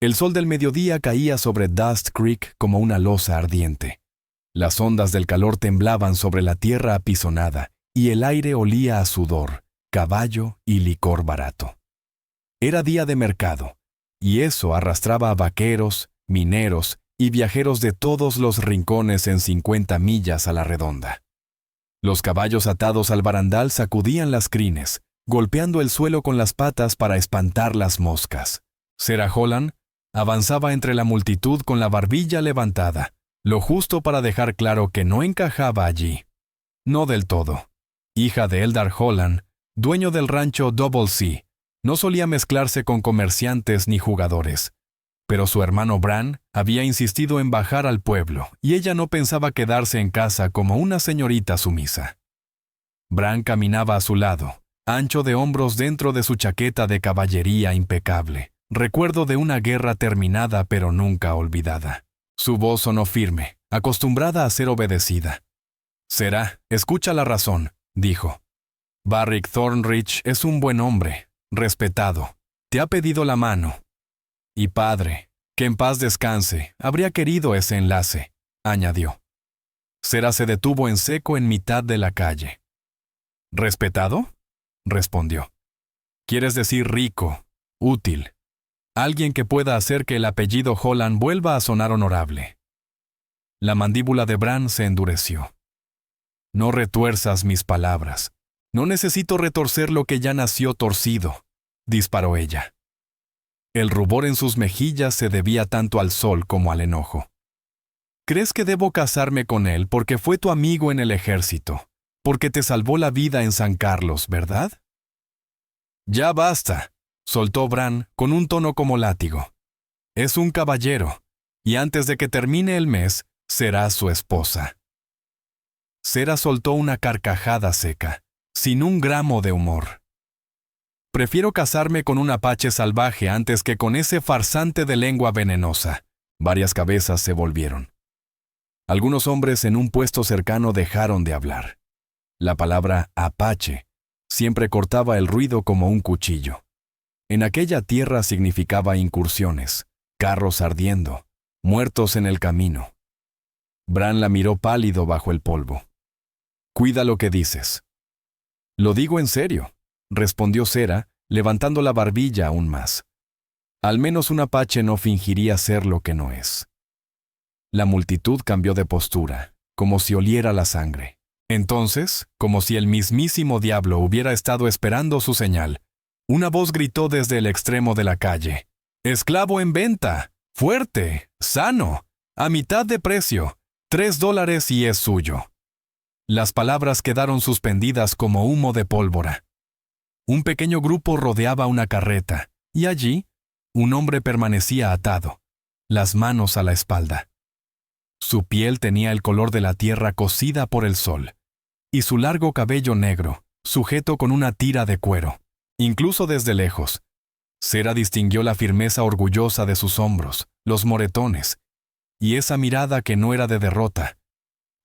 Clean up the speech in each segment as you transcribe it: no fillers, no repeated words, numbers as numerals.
El sol del mediodía caía sobre Dust Creek como una losa ardiente. Las ondas del calor temblaban sobre la tierra apisonada y el aire olía a sudor, caballo y licor barato. Era día de mercado, y eso arrastraba a vaqueros, mineros y viajeros de todos los rincones en 50 millas a la redonda. Los caballos atados al barandal sacudían las crines, golpeando el suelo con las patas para espantar las moscas. Sarah Holland avanzaba entre la multitud con la barbilla levantada, lo justo para dejar claro que no encajaba allí. No del todo. Hija de Eldar Holland, dueño del rancho Double C, no solía mezclarse con comerciantes ni jugadores. Pero su hermano Bran había insistido en bajar al pueblo, y ella no pensaba quedarse en casa como una señorita sumisa. Bran caminaba a su lado, ancho de hombros dentro de su chaqueta de caballería impecable, recuerdo de una guerra terminada pero nunca olvidada. Su voz sonó firme, acostumbrada a ser obedecida. «Sarah, escucha la razón», dijo. «Barrick Thornridge es un buen hombre, respetado. Te ha pedido la mano. Y padre, que en paz descanse, habría querido ese enlace», añadió. Sarah se detuvo en seco en mitad de la calle. «¿Respetado?», respondió. «¿Quieres decir rico, útil? Alguien que pueda hacer que el apellido Holland vuelva a sonar honorable». La mandíbula de Bran se endureció. «No retuerzas mis palabras. No necesito retorcer lo que ya nació torcido», disparó ella. El rubor en sus mejillas se debía tanto al sol como al enojo. «¿Crees que debo casarme con él porque fue tu amigo en el ejército, porque te salvó la vida en San Carlos, verdad?» «Ya basta», soltó Bran con un tono como látigo. «Es un caballero, y antes de que termine el mes, será su esposa». Sarah soltó una carcajada seca, sin un gramo de humor. «Prefiero casarme con un apache salvaje antes que con ese farsante de lengua venenosa». Varias cabezas se volvieron. Algunos hombres en un puesto cercano dejaron de hablar. La palabra apache siempre cortaba el ruido como un cuchillo. En aquella tierra significaba incursiones, carros ardiendo, muertos en el camino. Bran la miró pálido bajo el polvo. «Cuida lo que dices». «Lo digo en serio», respondió Sarah, levantando la barbilla aún más. «Al menos un apache no fingiría ser lo que no es». La multitud cambió de postura, como si oliera la sangre. Entonces, como si el mismísimo diablo hubiera estado esperando su señal, una voz gritó desde el extremo de la calle: «¡Esclavo en venta! ¡Fuerte! ¡Sano! ¡A mitad de precio! $3 y es suyo». Las palabras quedaron suspendidas como humo de pólvora. Un pequeño grupo rodeaba una carreta, y allí, un hombre permanecía atado, las manos a la espalda. Su piel tenía el color de la tierra cocida por el sol, y su largo cabello negro, sujeto con una tira de cuero. Incluso desde lejos, Sarah distinguió la firmeza orgullosa de sus hombros, los moretones, y esa mirada que no era de derrota,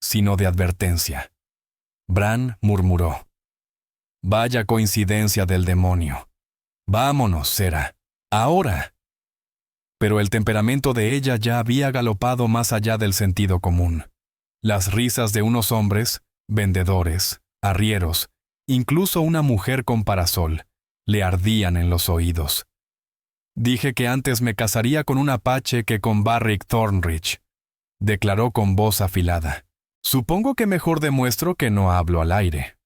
sino de advertencia. Bran murmuró: «Vaya coincidencia del demonio. Vámonos, Sarah. Ahora». Pero el temperamento de ella ya había galopado más allá del sentido común. Las risas de unos hombres, vendedores, arrieros, incluso una mujer con parasol, le ardían en los oídos. «Dije que antes me casaría con un apache que con Barrick Thornridge», declaró con voz afilada. «Supongo que mejor demuestro que no hablo al aire».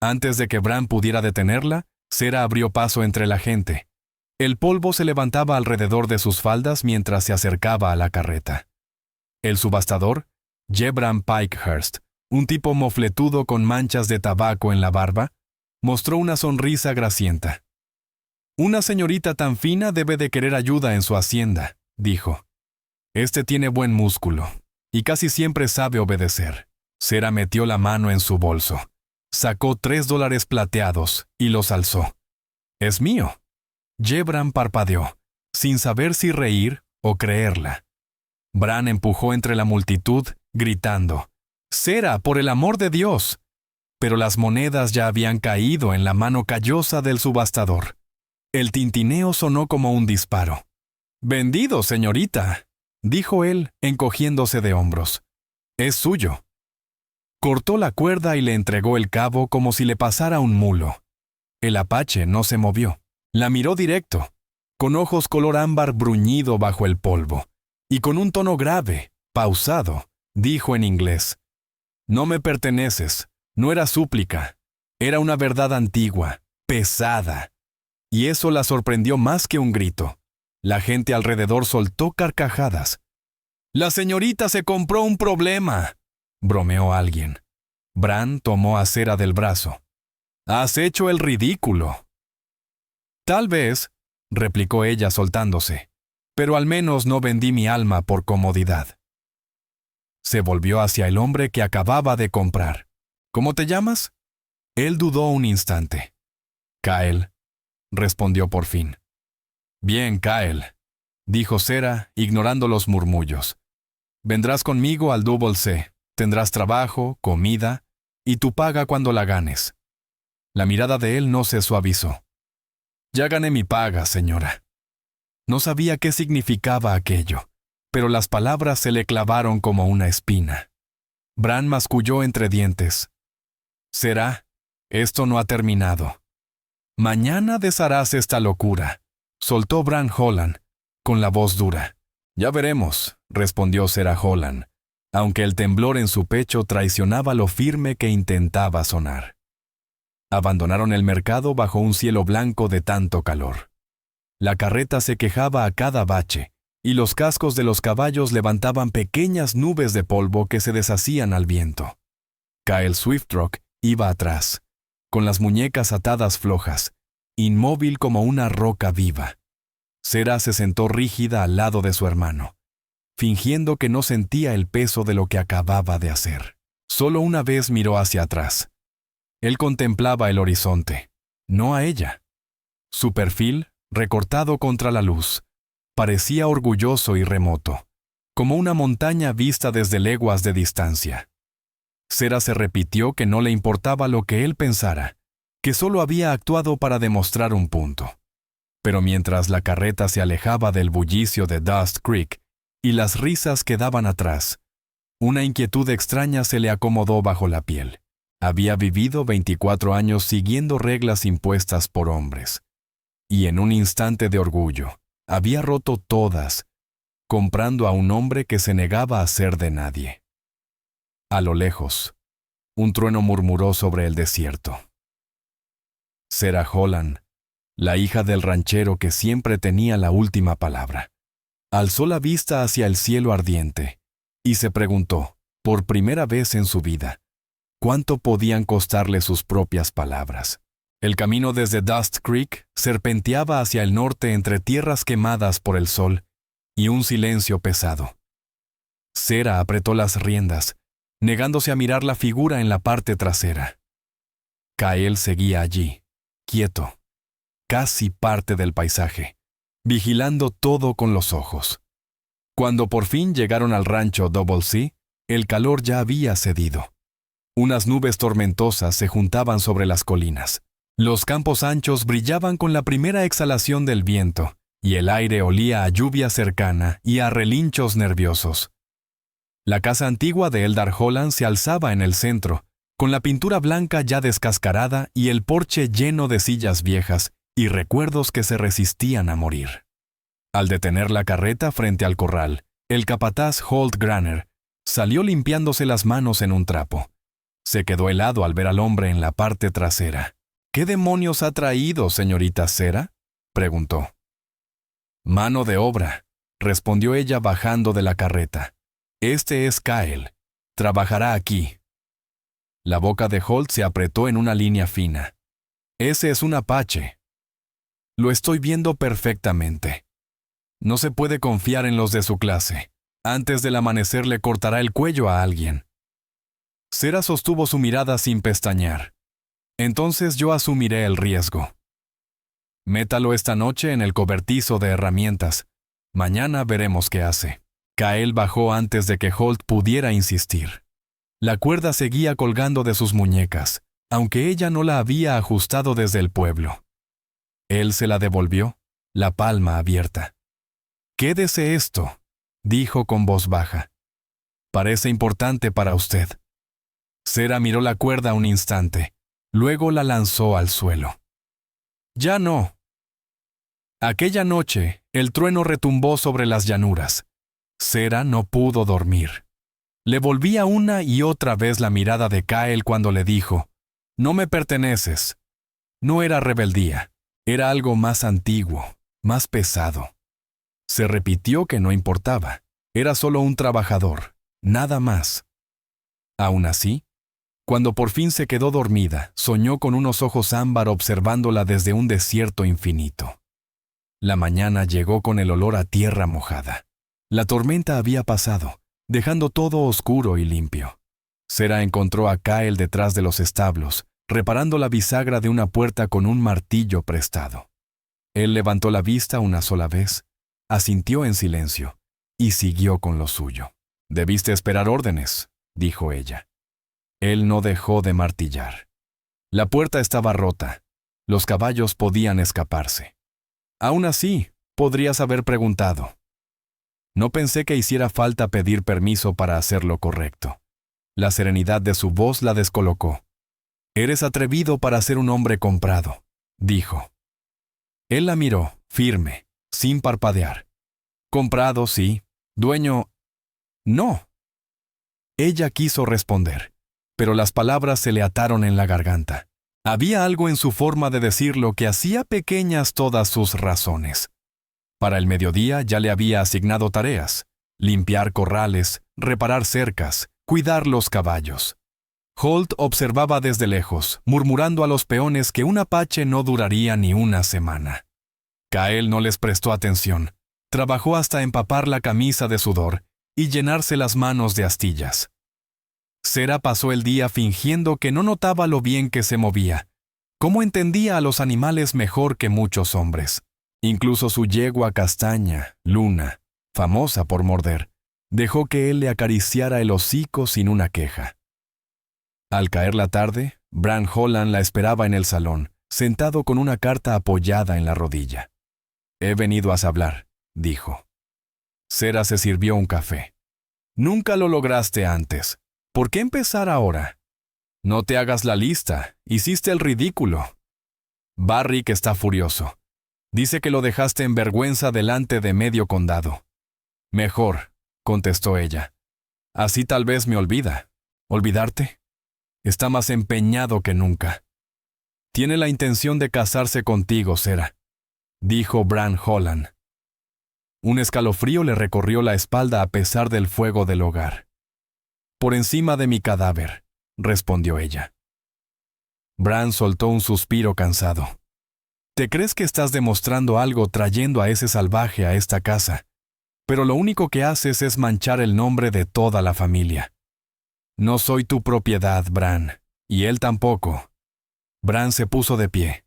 Antes de que Bran pudiera detenerla, Sarah abrió paso entre la gente. El polvo se levantaba alrededor de sus faldas mientras se acercaba a la carreta. El subastador, Jebran Pikehurst, un tipo mofletudo con manchas de tabaco en la barba, mostró una sonrisa grasienta. «Una señorita tan fina debe de querer ayuda en su hacienda», dijo. «Este tiene buen músculo, y casi siempre sabe obedecer». Sarah metió la mano en su bolso. Sacó $3 plateados y los alzó. «Es mío». Jebran parpadeó, sin saber si reír o creerla. Bran empujó entre la multitud, gritando: «Sarah, por el amor de Dios». Pero las monedas ya habían caído en la mano callosa del subastador. El tintineo sonó como un disparo. «Vendido, señorita», dijo él, encogiéndose de hombros. «Es suyo». Cortó la cuerda y le entregó el cabo como si le pasara un mulo. El apache no se movió. La miró directo, con ojos color ámbar bruñido bajo el polvo, y con un tono grave, pausado, dijo en inglés: «No me perteneces, no era súplica, era una verdad antigua, pesada». Y eso la sorprendió más que un grito. La gente alrededor soltó carcajadas. «La señorita se compró un problema», bromeó alguien. Bran tomó a Sera del brazo. «Has hecho el ridículo». «Tal vez», replicó ella soltándose, «pero al menos no vendí mi alma por comodidad». Se volvió hacia el hombre que acababa de comprar. «¿Cómo te llamas?» Él dudó un instante. «Kyle», respondió por fin. «Bien, Kyle», dijo Sera, ignorando los murmullos. «Vendrás conmigo al Double C. Tendrás trabajo, comida, y tu paga cuando la ganes». La mirada de él no se suavizó. «Ya gané mi paga, señora». No sabía qué significaba aquello, pero las palabras se le clavaron como una espina. Bran masculló entre dientes. «Sera, esto no ha terminado. Mañana desharás esta locura», soltó Bran Holland, con la voz dura. «Ya veremos», respondió Sera Holland, aunque el temblor en su pecho traicionaba lo firme que intentaba sonar. Abandonaron el mercado bajo un cielo blanco de tanto calor. La carreta se quejaba a cada bache, y los cascos de los caballos levantaban pequeñas nubes de polvo que se deshacían al viento. Kyle Swiftrock iba atrás, con las muñecas atadas flojas, inmóvil como una roca viva. Sera se sentó rígida al lado de su hermano, fingiendo que no sentía el peso de lo que acababa de hacer. Solo una vez miró hacia atrás. Él contemplaba el horizonte, no a ella. Su perfil, recortado contra la luz, parecía orgulloso y remoto, como una montaña vista desde leguas de distancia. Sera se repitió que no le importaba lo que él pensara, que solo había actuado para demostrar un punto. Pero mientras la carreta se alejaba del bullicio de Dust Creek y las risas quedaban atrás, una inquietud extraña se le acomodó bajo la piel. Había vivido 24 años siguiendo reglas impuestas por hombres, y en un instante de orgullo, había roto todas, comprando a un hombre que se negaba a ser de nadie. A lo lejos, un trueno murmuró sobre el desierto. Sera Holland, la hija del ranchero que siempre tenía la última palabra, alzó la vista hacia el cielo ardiente y se preguntó, por primera vez en su vida, cuánto podían costarle sus propias palabras. El camino desde Dust Creek serpenteaba hacia el norte entre tierras quemadas por el sol y un silencio pesado. Sera apretó las riendas, negándose a mirar la figura en la parte trasera. Kyle seguía allí, quieto, casi parte del paisaje, vigilando todo con los ojos. Cuando por fin llegaron al rancho Double C, el calor ya había cedido. Unas nubes tormentosas se juntaban sobre las colinas. Los campos anchos brillaban con la primera exhalación del viento, y el aire olía a lluvia cercana y a relinchos nerviosos. La casa antigua de Eldar Holland se alzaba en el centro, con la pintura blanca ya descascarada y el porche lleno de sillas viejas y recuerdos que se resistían a morir. Al detener la carreta frente al corral, el capataz Holt Granner salió limpiándose las manos en un trapo. Se quedó helado al ver al hombre en la parte trasera. «¿Qué demonios ha traído, señorita Sera?», preguntó. «Mano de obra», respondió ella bajando de la carreta. «Este es Kyle. Trabajará aquí». La boca de Holt se apretó en una línea fina. «Ese es un apache». «Lo estoy viendo perfectamente. No se puede confiar en los de su clase. Antes del amanecer le cortará el cuello a alguien». Sera sostuvo su mirada sin pestañear. «Entonces yo asumiré el riesgo. Métalo esta noche en el cobertizo de herramientas. Mañana veremos qué hace». Kyle bajó antes de que Holt pudiera insistir. La cuerda seguía colgando de sus muñecas, aunque ella no la había ajustado desde el pueblo. Él se la devolvió, la palma abierta. Quédese esto, dijo con voz baja. Parece importante para usted. Sera miró la cuerda un instante, luego la lanzó al suelo. Ya no. Aquella noche, el trueno retumbó sobre las llanuras. Sera no pudo dormir. Le volvía una y otra vez la mirada de Kael cuando le dijo, «No me perteneces». No era rebeldía, era algo más antiguo, más pesado. Se repitió que no importaba, era solo un trabajador, nada más. Aún así, cuando por fin se quedó dormida, soñó con unos ojos ámbar observándola desde un desierto infinito. La mañana llegó con el olor a tierra mojada. La tormenta había pasado, dejando todo oscuro y limpio. Sera encontró a Kael detrás de los establos, reparando la bisagra de una puerta con un martillo prestado. Él levantó la vista una sola vez, asintió en silencio y siguió con lo suyo. «Debiste esperar órdenes», dijo ella. Él no dejó de martillar. La puerta estaba rota. Los caballos podían escaparse. Aún así, podrías haber preguntado. No pensé que hiciera falta pedir permiso para hacer lo correcto. La serenidad de su voz la descolocó. «Eres atrevido para ser un hombre comprado», dijo. Él la miró, firme, sin parpadear. «Comprado, sí. Dueño, no». Ella quiso responder, pero las palabras se le ataron en la garganta. Había algo en su forma de decirlo que hacía pequeñas todas sus razones. Para el mediodía ya le había asignado tareas: limpiar corrales, reparar cercas, cuidar los caballos. Holt observaba desde lejos, murmurando a los peones que un apache no duraría ni una semana. Kael no les prestó atención. Trabajó hasta empapar la camisa de sudor y llenarse las manos de astillas. Sera pasó el día fingiendo que no notaba lo bien que se movía, cómo entendía a los animales mejor que muchos hombres. Incluso su yegua castaña, Luna, famosa por morder, dejó que él le acariciara el hocico sin una queja. Al caer la tarde, Bran Holland la esperaba en el salón, sentado con una carta apoyada en la rodilla. «He venido a hablar», dijo. Sera se sirvió un café. «Nunca lo lograste antes. ¿Por qué empezar ahora? No te hagas la lista, hiciste el ridículo». «Barrick está furioso. Dice que lo dejaste en vergüenza delante de medio condado». «Mejor», contestó ella. «Así tal vez me olvida». «¿Olvidarte?» «Está más empeñado que nunca». «Tiene la intención de casarse contigo, Sera», dijo Bran Holland. Un escalofrío le recorrió la espalda a pesar del fuego del hogar. «Por encima de mi cadáver», respondió ella. Bran soltó un suspiro cansado. «Te crees que estás demostrando algo trayendo a ese salvaje a esta casa, pero lo único que haces es manchar el nombre de toda la familia. No soy tu propiedad, Bran, y él tampoco». Bran se puso de pie.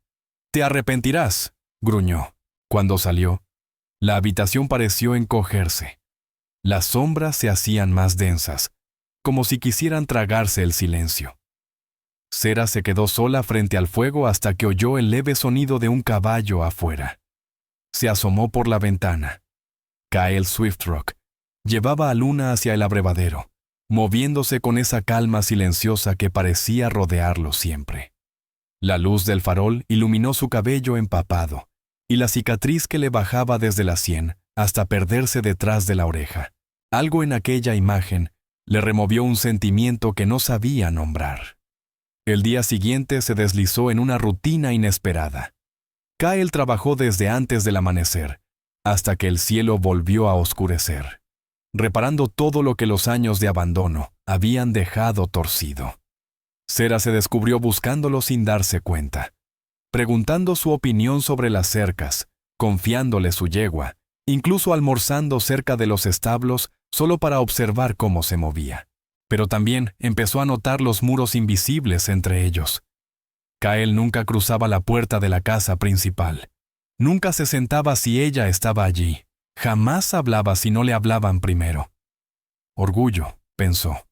«Te arrepentirás», gruñó. Cuando salió, la habitación pareció encogerse. Las sombras se hacían más densas, como si quisieran tragarse el silencio. Sera se quedó sola frente al fuego hasta que oyó el leve sonido de un caballo afuera. Se asomó por la ventana. Kael Swiftrock llevaba a Luna hacia el abrevadero, moviéndose con esa calma silenciosa que parecía rodearlo siempre. La luz del farol iluminó su cabello empapado y la cicatriz que le bajaba desde la sien hasta perderse detrás de la oreja. Algo en aquella imagen le removió un sentimiento que no sabía nombrar. El día siguiente se deslizó en una rutina inesperada. Kael trabajó desde antes del amanecer, hasta que el cielo volvió a oscurecer, reparando todo lo que los años de abandono habían dejado torcido. Sera se descubrió buscándolo sin darse cuenta, preguntando su opinión sobre las cercas, confiándole su yegua, incluso almorzando cerca de los establos solo para observar cómo se movía. Pero también empezó a notar los muros invisibles entre ellos. Kael nunca cruzaba la puerta de la casa principal. Nunca se sentaba si ella estaba allí. Jamás hablaba si no le hablaban primero. Orgullo, pensó.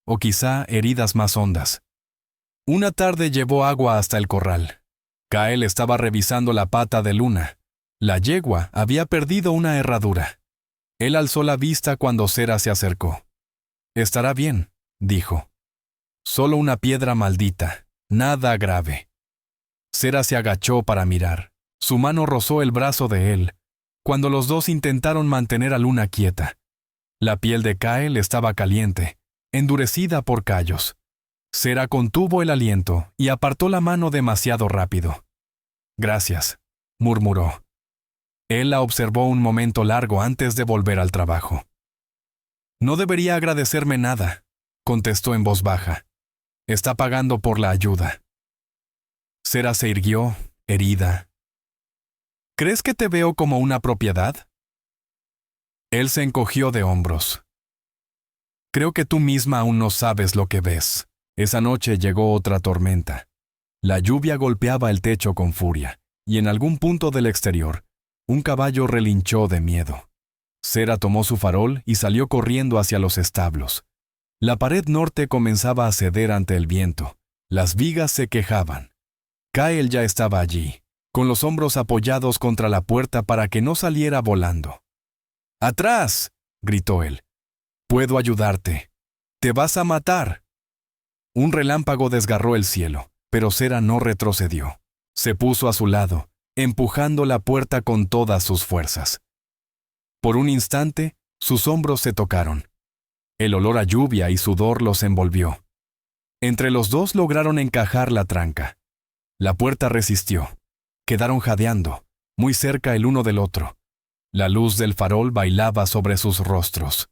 O quizá heridas más hondas. Una tarde llevó agua hasta el corral. Kael estaba revisando la pata de Luna. La yegua había perdido una herradura. Él alzó la vista cuando Sera se acercó. «Estará bien», dijo. «Solo una piedra maldita, nada grave». Sera se agachó para mirar. Su mano rozó el brazo de él, cuando los dos intentaron mantener a Luna quieta. La piel de Kael estaba caliente, endurecida por callos. Sera contuvo el aliento y apartó la mano demasiado rápido. «Gracias», murmuró. Él la observó un momento largo antes de volver al trabajo. «No debería agradecerme nada», contestó en voz baja. «Está pagando por la ayuda». Sera se irguió, herida. «¿Crees que te veo como una propiedad?». Él se encogió de hombros. «Creo que tú misma aún no sabes lo que ves». Esa noche llegó otra tormenta. La lluvia golpeaba el techo con furia, y en algún punto del exterior, un caballo relinchó de miedo. Sera tomó su farol y salió corriendo hacia los establos. La pared norte comenzaba a ceder ante el viento. Las vigas se quejaban. Kael ya estaba allí, con los hombros apoyados contra la puerta para que no saliera volando. «¡Atrás!», gritó él. «Puedo ayudarte. ¡Te vas a matar!». Un relámpago desgarró el cielo, pero Sera no retrocedió. Se puso a su lado, empujando la puerta con todas sus fuerzas. Por un instante, sus hombros se tocaron. El olor a lluvia y sudor los envolvió. Entre los dos lograron encajar la tranca. La puerta resistió. Quedaron jadeando, muy cerca el uno del otro. La luz del farol bailaba sobre sus rostros.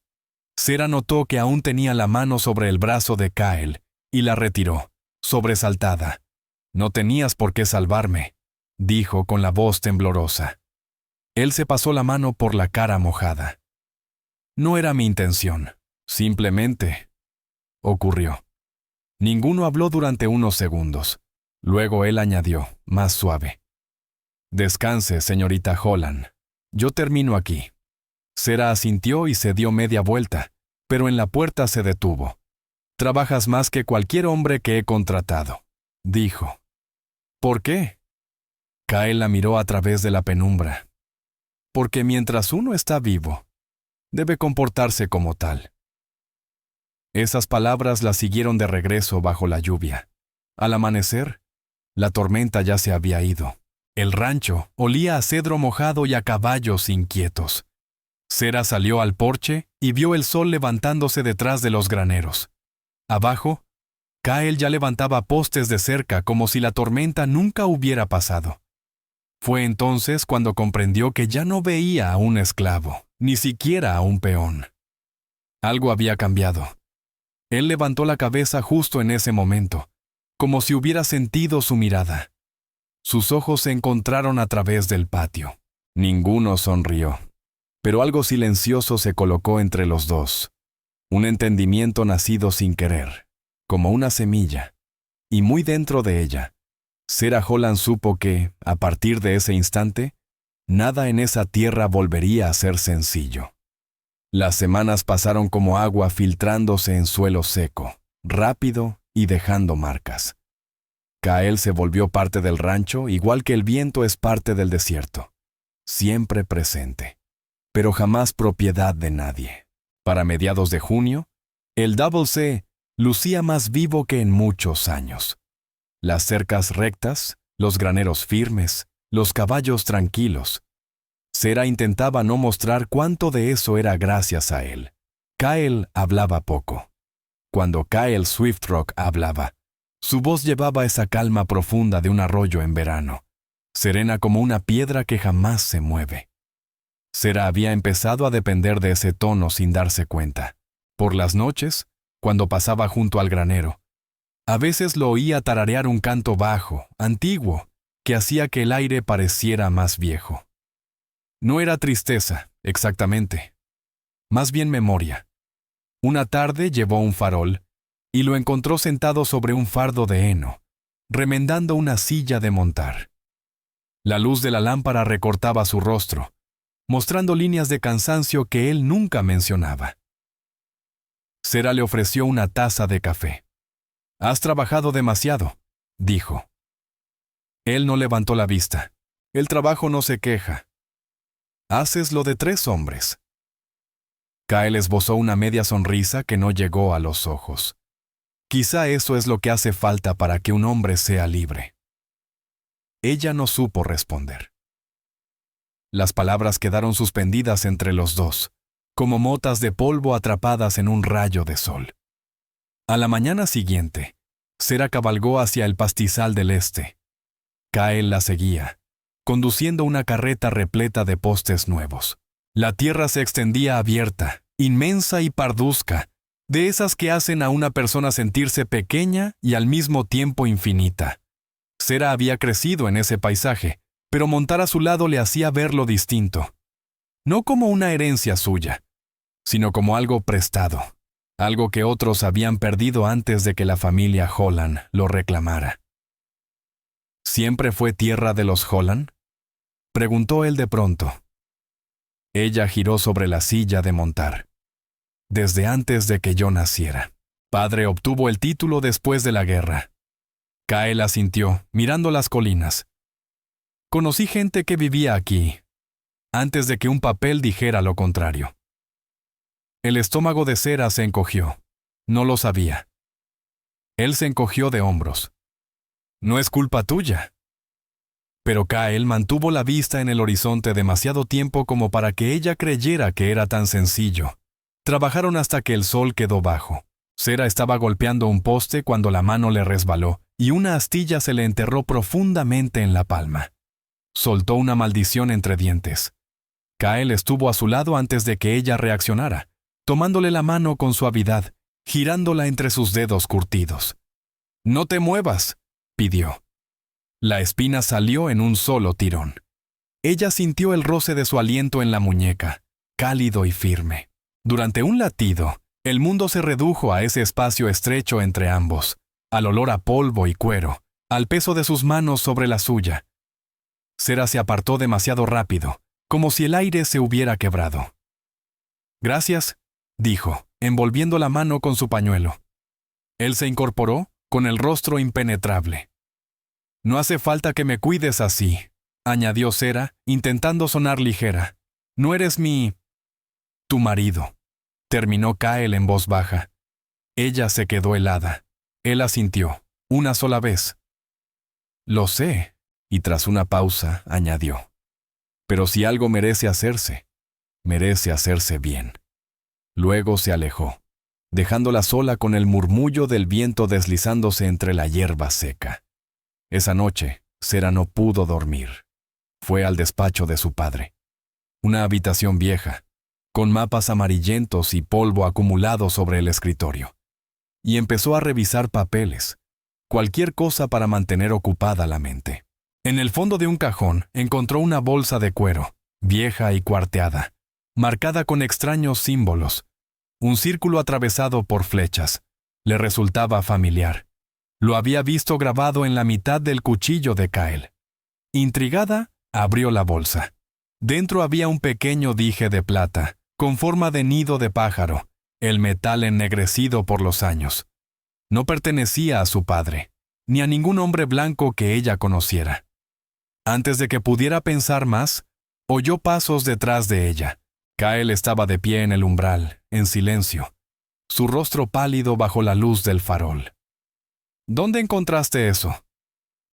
Sera notó que aún tenía la mano sobre el brazo de Kael y la retiró, sobresaltada. «No tenías por qué salvarme», dijo con la voz temblorosa. Él se pasó la mano por la cara mojada. «No era mi intención. Simplemente ocurrió». Ninguno habló durante unos segundos. Luego él añadió, más suave: «Descanse, señorita Holland. Yo termino aquí». Sera asintió y se dio media vuelta, pero en la puerta se detuvo. «Trabajas más que cualquier hombre que he contratado», dijo. «¿Por qué?». Kael la miró a través de la penumbra. «Porque mientras uno está vivo, debe comportarse como tal». Esas palabras la siguieron de regreso bajo la lluvia. Al amanecer, la tormenta ya se había ido. El rancho olía a cedro mojado y a caballos inquietos. Sera salió al porche y vio el sol levantándose detrás de los graneros. Abajo, Kael ya levantaba postes de cerca como si la tormenta nunca hubiera pasado. Fue entonces cuando comprendió que ya no veía a un esclavo, ni siquiera a un peón. Algo había cambiado. Él levantó la cabeza justo en ese momento, como si hubiera sentido su mirada. Sus ojos se encontraron a través del patio. Ninguno sonrió, pero algo silencioso se colocó entre los dos. Un entendimiento nacido sin querer, como una semilla, y muy dentro de ella, Sera Holland supo que, a partir de ese instante, nada en esa tierra volvería a ser sencillo. Las semanas pasaron como agua filtrándose en suelo seco, rápido y dejando marcas. Kael se volvió parte del rancho, igual que el viento es parte del desierto, siempre presente, pero jamás propiedad de nadie. Para mediados de junio, el Double C lucía más vivo que en muchos años. Las cercas rectas, los graneros firmes, los caballos tranquilos. Sera intentaba no mostrar cuánto de eso era gracias a él. Kael hablaba poco. Cuando Kael Swiftrock hablaba, su voz llevaba esa calma profunda de un arroyo en verano, serena como una piedra que jamás se mueve. Sera había empezado a depender de ese tono sin darse cuenta. Por las noches, cuando pasaba junto al granero, a veces lo oía tararear un canto bajo, antiguo, que hacía que el aire pareciera más viejo. No era tristeza, exactamente. Más bien memoria. Una tarde llevó un farol y lo encontró sentado sobre un fardo de heno, remendando una silla de montar. La luz de la lámpara recortaba su rostro, mostrando líneas de cansancio que él nunca mencionaba. Sera le ofreció una taza de café. «Has trabajado demasiado», dijo. Él no levantó la vista. «El trabajo no se queja», Haces lo de 3 hombres. Kyle esbozó una media sonrisa que no llegó a los ojos. Quizá eso es lo que hace falta para que un hombre sea libre. Ella no supo responder. Las palabras quedaron suspendidas entre los dos, como motas de polvo atrapadas en un rayo de sol. A la mañana siguiente, Sera cabalgó hacia el pastizal del este. Kyle la seguía, conduciendo una carreta repleta de postes nuevos. La tierra se extendía abierta, inmensa y parduzca, de esas que hacen a una persona sentirse pequeña y al mismo tiempo infinita. Sera había crecido en ese paisaje, pero montar a su lado le hacía verlo distinto. No como una herencia suya, sino como algo prestado, algo que otros habían perdido antes de que la familia Holland lo reclamara. ¿Siempre fue tierra de los Holland?, preguntó él de pronto. Ella giró sobre la silla de montar. Desde antes de que yo naciera. Padre obtuvo el título después de la guerra. Kyle asintió, mirando las colinas. Conocí gente que vivía aquí, antes de que un papel dijera lo contrario. El estómago de Sera se encogió. No lo sabía. Él se encogió de hombros. No es culpa tuya. Pero Kyle mantuvo la vista en el horizonte demasiado tiempo como para que ella creyera que era tan sencillo. Trabajaron hasta que el sol quedó bajo. Sera estaba golpeando un poste cuando la mano le resbaló y una astilla se le enterró profundamente en la palma. Soltó una maldición entre dientes. Kyle estuvo a su lado antes de que ella reaccionara, tomándole la mano con suavidad, girándola entre sus dedos curtidos. «No te muevas», pidió. La espina salió en un solo tirón. Ella sintió el roce de su aliento en la muñeca, cálido y firme. Durante un latido, el mundo se redujo a ese espacio estrecho entre ambos, al olor a polvo y cuero, al peso de sus manos sobre la suya. Sera se apartó demasiado rápido, como si el aire se hubiera quebrado. «Gracias», dijo, envolviendo la mano con su pañuelo. Él se incorporó, con el rostro impenetrable. «No hace falta que me cuides así», añadió Sera, intentando sonar ligera. «No eres tu marido», terminó Kyle en voz baja. Ella se quedó helada. Él asintió, una sola vez. «Lo sé», y tras una pausa añadió. «Pero si algo merece hacerse bien». Luego se alejó, dejándola sola con el murmullo del viento deslizándose entre la hierba seca. Esa noche, Sera no pudo dormir. Fue al despacho de su padre. Una habitación vieja, con mapas amarillentos y polvo acumulado sobre el escritorio. Y empezó a revisar papeles, cualquier cosa para mantener ocupada la mente. En el fondo de un cajón encontró una bolsa de cuero, vieja y cuarteada, marcada con extraños símbolos. Un círculo atravesado por flechas. Le resultaba familiar. Lo había visto grabado en la mitad del cuchillo de Kyle. Intrigada, abrió la bolsa. Dentro había un pequeño dije de plata, con forma de nido de pájaro, el metal ennegrecido por los años. No pertenecía a su padre, ni a ningún hombre blanco que ella conociera. Antes de que pudiera pensar más, oyó pasos detrás de ella. Kyle estaba de pie en el umbral, en silencio, su rostro pálido bajo la luz del farol. «¿Dónde encontraste eso?»,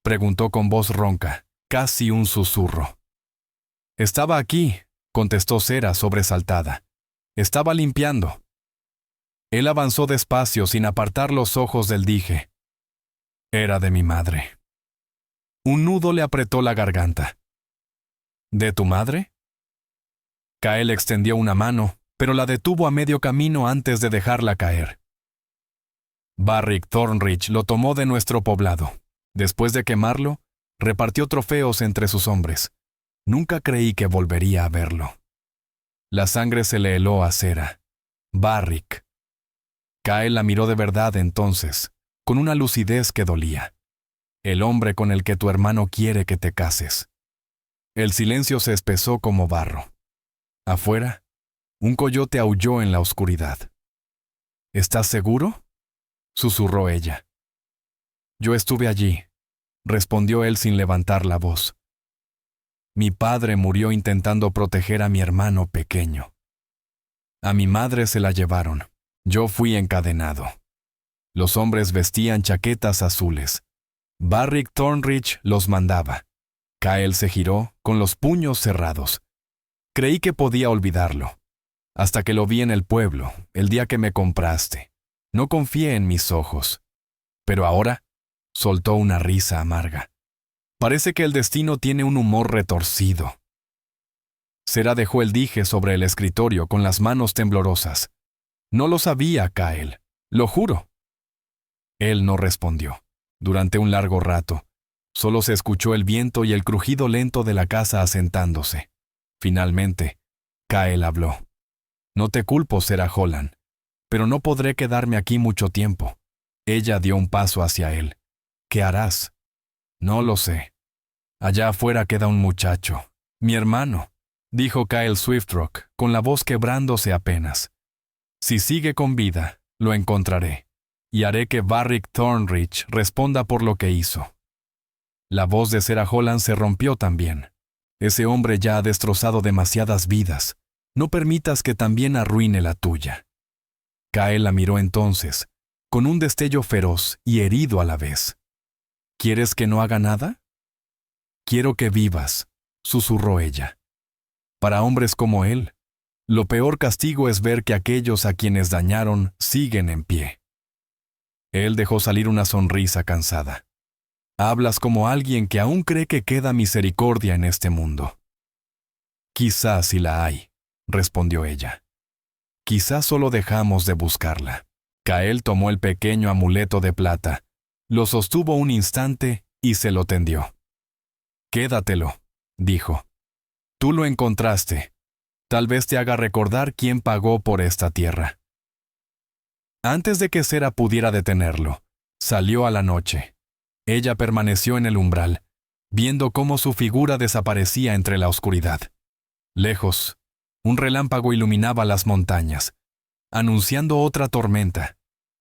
preguntó con voz ronca, casi un susurro. «Estaba aquí», contestó Sera sobresaltada. «Estaba limpiando». Él avanzó despacio sin apartar los ojos del dije. «Era de mi madre». Un nudo le apretó la garganta. «¿De tu madre?». Kyle extendió una mano, pero la detuvo a medio camino antes de dejarla caer. «Barrick Thornridge lo tomó de nuestro poblado. Después de quemarlo, repartió trofeos entre sus hombres. Nunca creí que volvería a verlo». La sangre se le heló a Sera. «Barrick». Kyle la miró de verdad entonces, con una lucidez que dolía. «El hombre con el que tu hermano quiere que te cases». El silencio se espesó como barro. Afuera, un coyote aulló en la oscuridad. «¿Estás seguro?», susurró ella. «Yo estuve allí», respondió él sin levantar la voz. Mi padre murió intentando proteger a mi hermano pequeño. A mi madre se la llevaron. Yo fui encadenado. Los hombres vestían chaquetas azules. Barrick Thornridge los mandaba. Kyle se giró, con los puños cerrados. Creí que podía olvidarlo. Hasta que lo vi en el pueblo, el día que me compraste. No confié en mis ojos. Pero ahora, soltó una risa amarga. Parece que el destino tiene un humor retorcido. Sera dejó el dije sobre el escritorio con las manos temblorosas. No lo sabía, Kyle. Lo juro. Él no respondió. Durante un largo rato, solo se escuchó el viento y el crujido lento de la casa asentándose. Finalmente, Kyle habló. No te culpo, Sera Holland, pero no podré quedarme aquí mucho tiempo. Ella dio un paso hacia él. ¿Qué harás? No lo sé. Allá afuera queda un muchacho. Mi hermano, dijo Kyle Swiftrock, con la voz quebrándose apenas. Si sigue con vida, lo encontraré. Y haré que Barrick Thornridge responda por lo que hizo. La voz de Sera Holland se rompió también. Ese hombre ya ha destrozado demasiadas vidas. No permitas que también arruine la tuya. Kyle la miró entonces, con un destello feroz y herido a la vez. ¿Quieres que no haga nada? Quiero que vivas, susurró ella. Para hombres como él, lo peor castigo es ver que aquellos a quienes dañaron siguen en pie. Él dejó salir una sonrisa cansada. Hablas como alguien que aún cree que queda misericordia en este mundo. Quizás si la hay, respondió ella. Quizás solo dejamos de buscarla. Kyle tomó el pequeño amuleto de plata, lo sostuvo un instante y se lo tendió. Quédatelo, dijo. Tú lo encontraste. Tal vez te haga recordar quién pagó por esta tierra. Antes de que Sera pudiera detenerlo, salió a la noche. Ella permaneció en el umbral, viendo cómo su figura desaparecía entre la oscuridad. Lejos, un relámpago iluminaba las montañas, anunciando otra tormenta.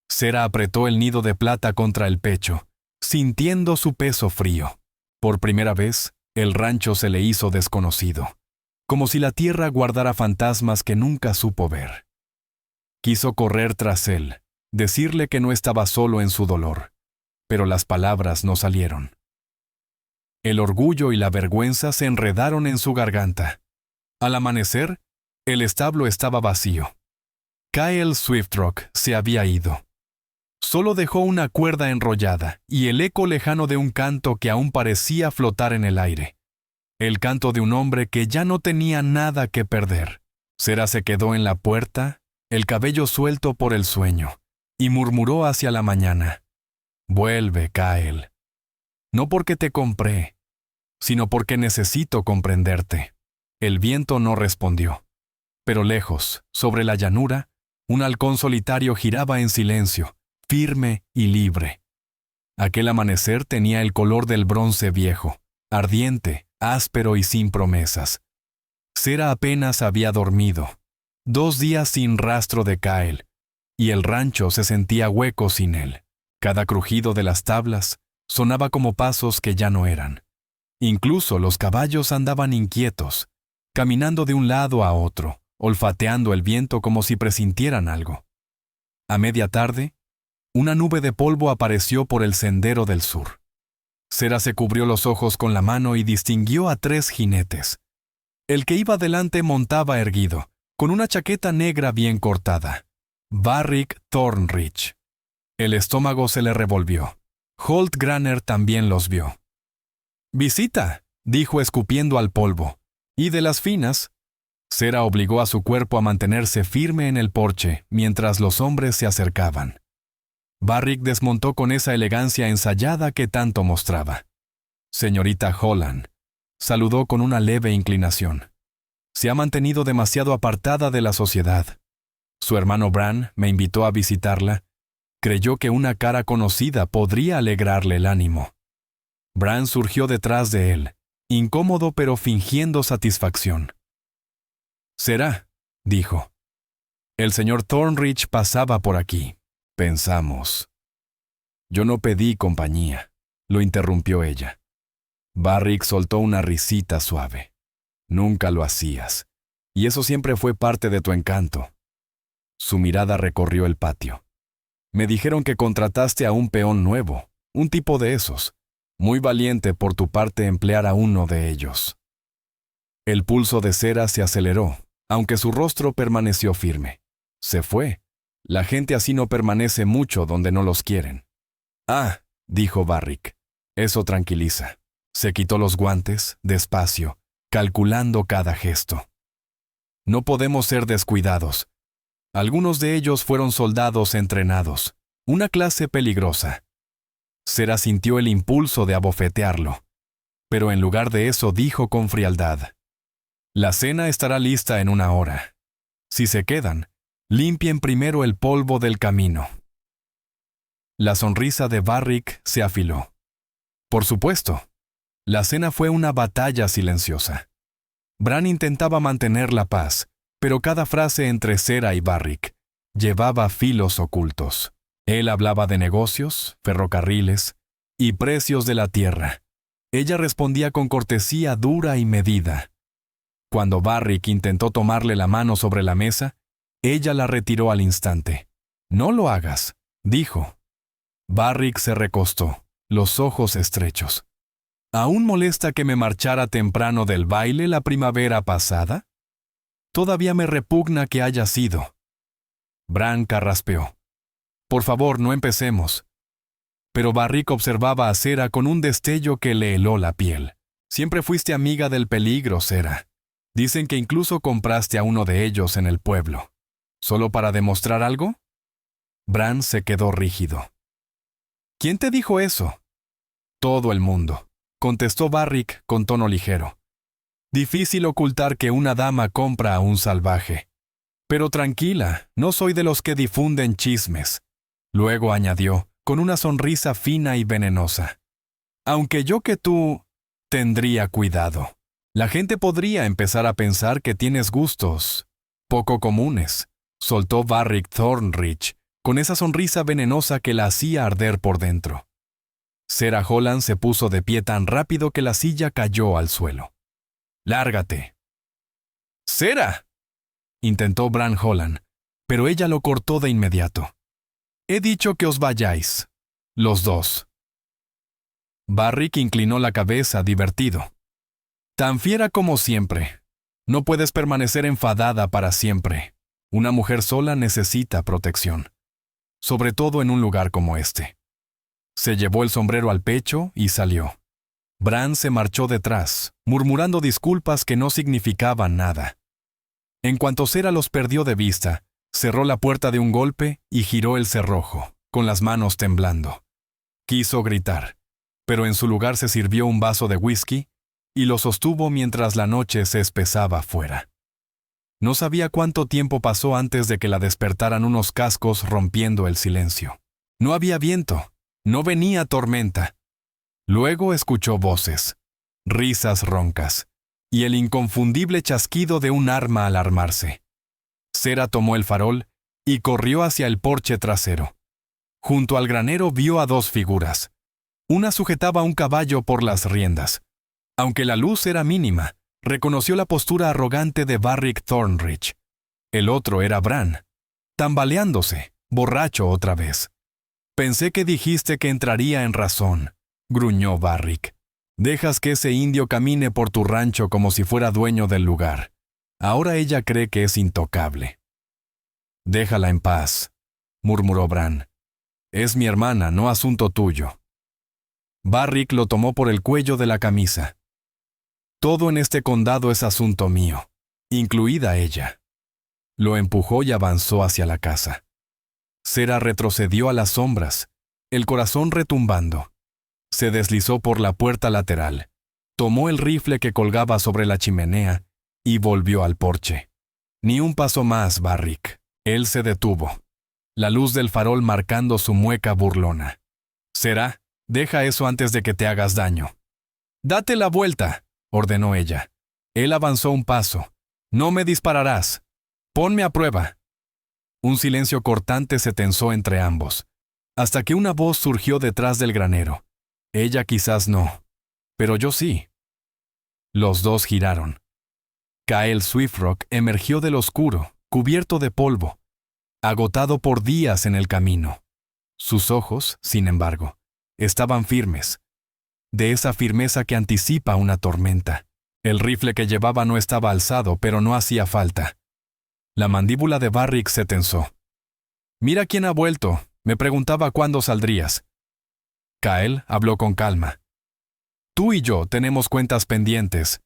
Sera apretó el nido de plata contra el pecho, sintiendo su peso frío. Por primera vez, el rancho se le hizo desconocido, como si la tierra guardara fantasmas que nunca supo ver. Quiso correr tras él, decirle que no estaba solo en su dolor, pero las palabras no salieron. El orgullo y la vergüenza se enredaron en su garganta. Al amanecer, el establo estaba vacío. Kyle Swiftrock se había ido. Solo dejó una cuerda enrollada y el eco lejano de un canto que aún parecía flotar en el aire. El canto de un hombre que ya no tenía nada que perder. Sera se quedó en la puerta, el cabello suelto por el sueño, y murmuró hacia la mañana. Vuelve, Kyle. No porque te compré, sino porque necesito comprenderte. El viento no respondió. Pero lejos, sobre la llanura, un halcón solitario giraba en silencio, firme y libre. Aquel amanecer tenía el color del bronce viejo, ardiente, áspero y sin promesas. Sera apenas había dormido. 2 días sin rastro de Kyle, y el rancho se sentía hueco sin él. Cada crujido de las tablas sonaba como pasos que ya no eran. Incluso los caballos andaban inquietos, caminando de un lado a otro, olfateando el viento como si presintieran algo. A media tarde, una nube de polvo apareció por el sendero del sur. Sera se cubrió los ojos con la mano y distinguió a 3 jinetes. El que iba delante montaba erguido, con una chaqueta negra bien cortada. Barrick Thornridge. El estómago se le revolvió. Holt Granner también los vio. «Visita», dijo escupiendo al polvo. «Y de las finas». Sera obligó a su cuerpo a mantenerse firme en el porche mientras los hombres se acercaban. Barrick desmontó con esa elegancia ensayada que tanto mostraba. «Señorita Holland», saludó con una leve inclinación. «Se ha mantenido demasiado apartada de la sociedad. Su hermano Bran me invitó a visitarla. Creyó que una cara conocida podría alegrarle el ánimo». Bran surgió detrás de él, incómodo pero fingiendo satisfacción. «Será», dijo. «El señor Thornridge pasaba por aquí. Pensamos». «Yo no pedí compañía», lo interrumpió ella. Barrick soltó una risita suave. Nunca lo hacías, y eso siempre fue parte de tu encanto. Su mirada recorrió el patio. Me dijeron que contrataste a un peón nuevo, un tipo de esos. Muy valiente por tu parte emplear a uno de ellos. El pulso de Cera se aceleró, aunque su rostro permaneció firme. Se fue. La gente así no permanece mucho donde no los quieren. Ah, dijo Barrick. Eso tranquiliza. Se quitó los guantes, despacio, calculando cada gesto. No podemos ser descuidados. Algunos de ellos fueron soldados entrenados, una clase peligrosa. Cera sintió el impulso de abofetearlo, pero en lugar de eso dijo con frialdad: La cena estará lista en 1 hora. Si se quedan, limpien primero el polvo del camino. La sonrisa de Barrick se afiló. Por supuesto. La cena fue una batalla silenciosa. Bran intentaba mantener la paz, pero cada frase entre Cera y Barrick llevaba filos ocultos. Él hablaba de negocios, ferrocarriles y precios de la tierra. Ella respondía con cortesía dura y medida. Cuando Barrick intentó tomarle la mano sobre la mesa, ella la retiró al instante. «No lo hagas», dijo. Barrick se recostó, los ojos estrechos. ¿Aún molesta que me marchara temprano del baile la primavera pasada? Todavía me repugna que haya sido. Bran carraspeó. Por favor, no empecemos. Pero Barrick observaba a Cera con un destello que le heló la piel. Siempre fuiste amiga del peligro, Cera. Dicen que incluso compraste a uno de ellos en el pueblo. ¿Solo para demostrar algo? Bran se quedó rígido. ¿Quién te dijo eso? Todo el mundo, contestó Barrick con tono ligero. Difícil ocultar que una dama compra a un salvaje. Pero tranquila, no soy de los que difunden chismes. Luego añadió, con una sonrisa fina y venenosa. Aunque yo que tú, tendría cuidado. La gente podría empezar a pensar que tienes gustos poco comunes, soltó Barrick Thornridge, con esa sonrisa venenosa que la hacía arder por dentro. Cera Holland se puso de pie tan rápido que la silla cayó al suelo. «Lárgate». «¡Cera!», intentó Bran Holland, pero ella lo cortó de inmediato. «He dicho que os vayáis, los dos». Barrick inclinó la cabeza, divertido. «Tan fiera como siempre. No puedes permanecer enfadada para siempre. Una mujer sola necesita protección. Sobre todo en un lugar como este». Se llevó el sombrero al pecho y salió. Bran se marchó detrás, murmurando disculpas que no significaban nada. En cuanto Cera los perdió de vista, cerró la puerta de un golpe y giró el cerrojo, con las manos temblando. Quiso gritar, pero en su lugar se sirvió un vaso de whisky y lo sostuvo mientras la noche se espesaba fuera. No sabía cuánto tiempo pasó antes de que la despertaran unos cascos rompiendo el silencio. No había viento, no venía tormenta. Luego escuchó voces, risas roncas, y el inconfundible chasquido de un arma al armarse. Cera tomó el farol y corrió hacia el porche trasero. Junto al granero vio a dos figuras. Una sujetaba un caballo por las riendas. Aunque la luz era mínima, reconoció la postura arrogante de Barrick Thornridge. El otro era Bran, tambaleándose, borracho otra vez. «Pensé que dijiste que entraría en razón», gruñó Barrick. «Dejas que ese indio camine por tu rancho como si fuera dueño del lugar. Ahora ella cree que es intocable». «Déjala en paz», murmuró Bran. «Es mi hermana, no asunto tuyo». Barrick lo tomó por el cuello de la camisa. «Todo en este condado es asunto mío, incluida ella». Lo empujó y avanzó hacia la casa. Cera retrocedió a las sombras, el corazón retumbando. Se deslizó por la puerta lateral, tomó el rifle que colgaba sobre la chimenea y volvió al porche. Ni un paso más, Barrick. Él se detuvo, la luz del farol marcando su mueca burlona. «Cera, deja eso antes de que te hagas daño». «Date la vuelta», ordenó ella. Él avanzó un paso. «No me dispararás. Ponme a prueba». Un silencio cortante se tensó entre ambos, hasta que una voz surgió detrás del granero. Ella quizás no. Pero yo sí. Los dos giraron. Kyle Swift-Rock emergió del oscuro, cubierto de polvo, agotado por días en el camino. Sus ojos, sin embargo, estaban firmes, de esa firmeza que anticipa una tormenta. El rifle que llevaba no estaba alzado, pero no hacía falta. La mandíbula de Barrick se tensó. «Mira quién ha vuelto. Me preguntaba cuándo saldrías». Kyle habló con calma. «Tú y yo tenemos cuentas pendientes».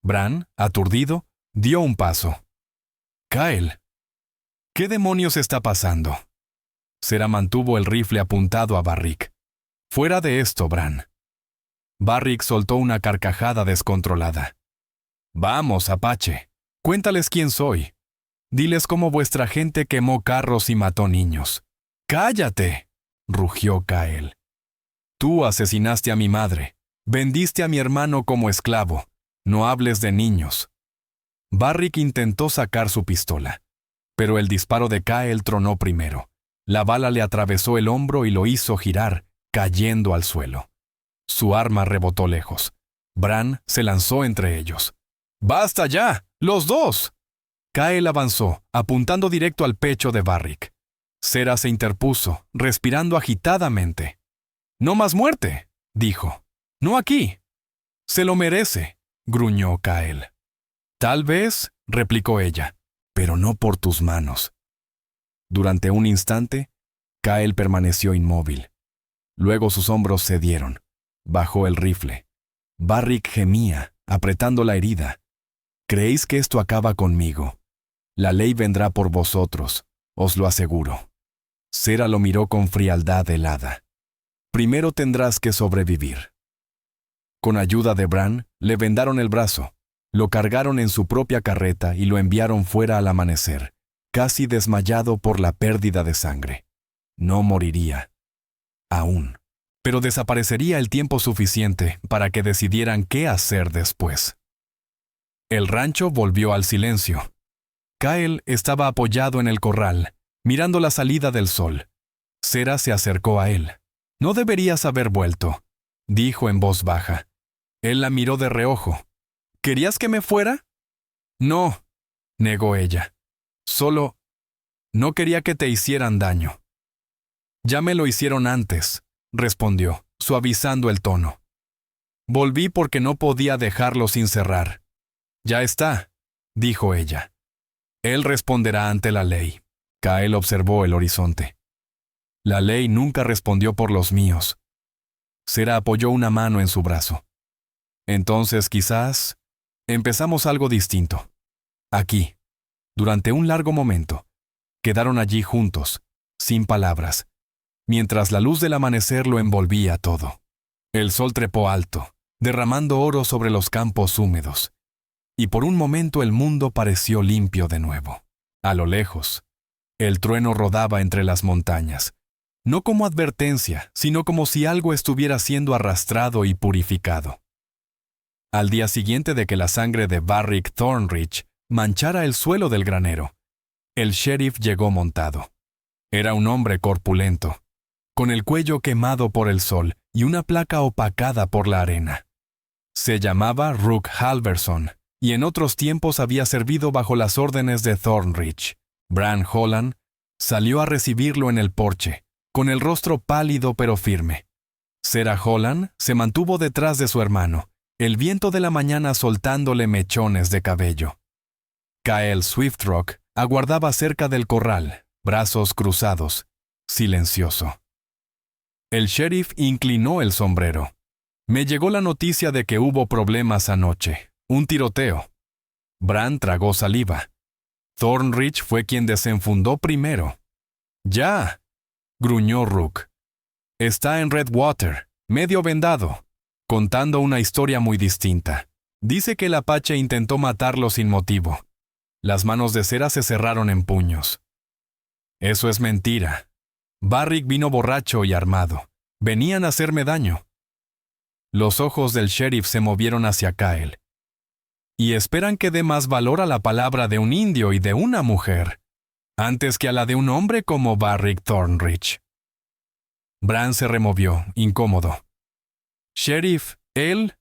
Bran, aturdido, dio un paso. «Kyle, ¿qué demonios está pasando?» Cera mantuvo el rifle apuntado a Barrick. «Fuera de esto, Bran». Barrick soltó una carcajada descontrolada. «Vamos, Apache, cuéntales quién soy. Diles cómo vuestra gente quemó carros y mató niños». «¡Cállate!», rugió Kyle. «Tú asesinaste a mi madre, vendiste a mi hermano como esclavo. No hables de niños». Barrick intentó sacar su pistola, pero el disparo de Kyle tronó primero. La bala le atravesó el hombro y lo hizo girar, cayendo al suelo. Su arma rebotó lejos. Bran se lanzó entre ellos. «¡Basta ya! ¡Los dos!». Kyle avanzó, apuntando directo al pecho de Barrick. Cera se interpuso, respirando agitadamente. «No más muerte», dijo. «No aquí». «Se lo merece», gruñó Kyle. «Tal vez», replicó ella, «pero no por tus manos». Durante un instante, Kyle permaneció inmóvil. Luego sus hombros cedieron. Bajó el rifle. Barrick gemía, apretando la herida. «Creéis que esto acaba conmigo. La ley vendrá por vosotros, os lo aseguro». Cera lo miró con frialdad helada. «Primero tendrás que sobrevivir». Con ayuda de Bran, le vendaron el brazo, lo cargaron en su propia carreta y lo enviaron fuera al amanecer, casi desmayado por la pérdida de sangre. No moriría. Aún. Pero desaparecería el tiempo suficiente para que decidieran qué hacer después. El rancho volvió al silencio. Kyle estaba apoyado en el corral, mirando la salida del sol. Cera se acercó a él. «No deberías haber vuelto», dijo en voz baja. Él la miró de reojo. «¿Querías que me fuera?» «No», negó ella. «Solo no quería que te hicieran daño». «Ya me lo hicieron antes», respondió, suavizando el tono. «Volví porque no podía dejarlo sin cerrar». «Ya está», dijo ella. «Él responderá ante la ley». Kyle observó el horizonte. «La ley nunca respondió por los míos». Cera apoyó una mano en su brazo. «Entonces, quizás, empezamos algo distinto. Aquí». Durante un largo momento, quedaron allí juntos, sin palabras, mientras la luz del amanecer lo envolvía todo. El sol trepó alto, derramando oro sobre los campos húmedos, y por un momento el mundo pareció limpio de nuevo. A lo lejos, el trueno rodaba entre las montañas, no como advertencia, sino como si algo estuviera siendo arrastrado y purificado. Al día siguiente de que la sangre de Barrick Thornridge manchara el suelo del granero, el sheriff llegó montado. Era un hombre corpulento, con el cuello quemado por el sol y una placa opacada por la arena. Se llamaba Rook Halverson, y en otros tiempos había servido bajo las órdenes de Thornridge. Bran Holland salió a recibirlo en el porche, con el rostro pálido pero firme. Cera Holland se mantuvo detrás de su hermano, el viento de la mañana soltándole mechones de cabello. Kyle Swift-Rock aguardaba cerca del corral, brazos cruzados, silencioso. El sheriff inclinó el sombrero. «Me llegó la noticia de que hubo problemas anoche, un tiroteo». Bran tragó saliva. «Thornridge fue quien desenfundó primero». «Ya», gruñó Rook. «Está en Redwater, medio vendado, contando una historia muy distinta. Dice que el Apache intentó matarlo sin motivo». Las manos de Cera se cerraron en puños. «Eso es mentira. Barrick vino borracho y armado. Venían a hacerme daño». Los ojos del sheriff se movieron hacia Kyle. «Y esperan que dé más valor a la palabra de un indio y de una mujer, antes que a la de un hombre como Barrick Thornridge». Bran se removió, incómodo. «Sheriff, él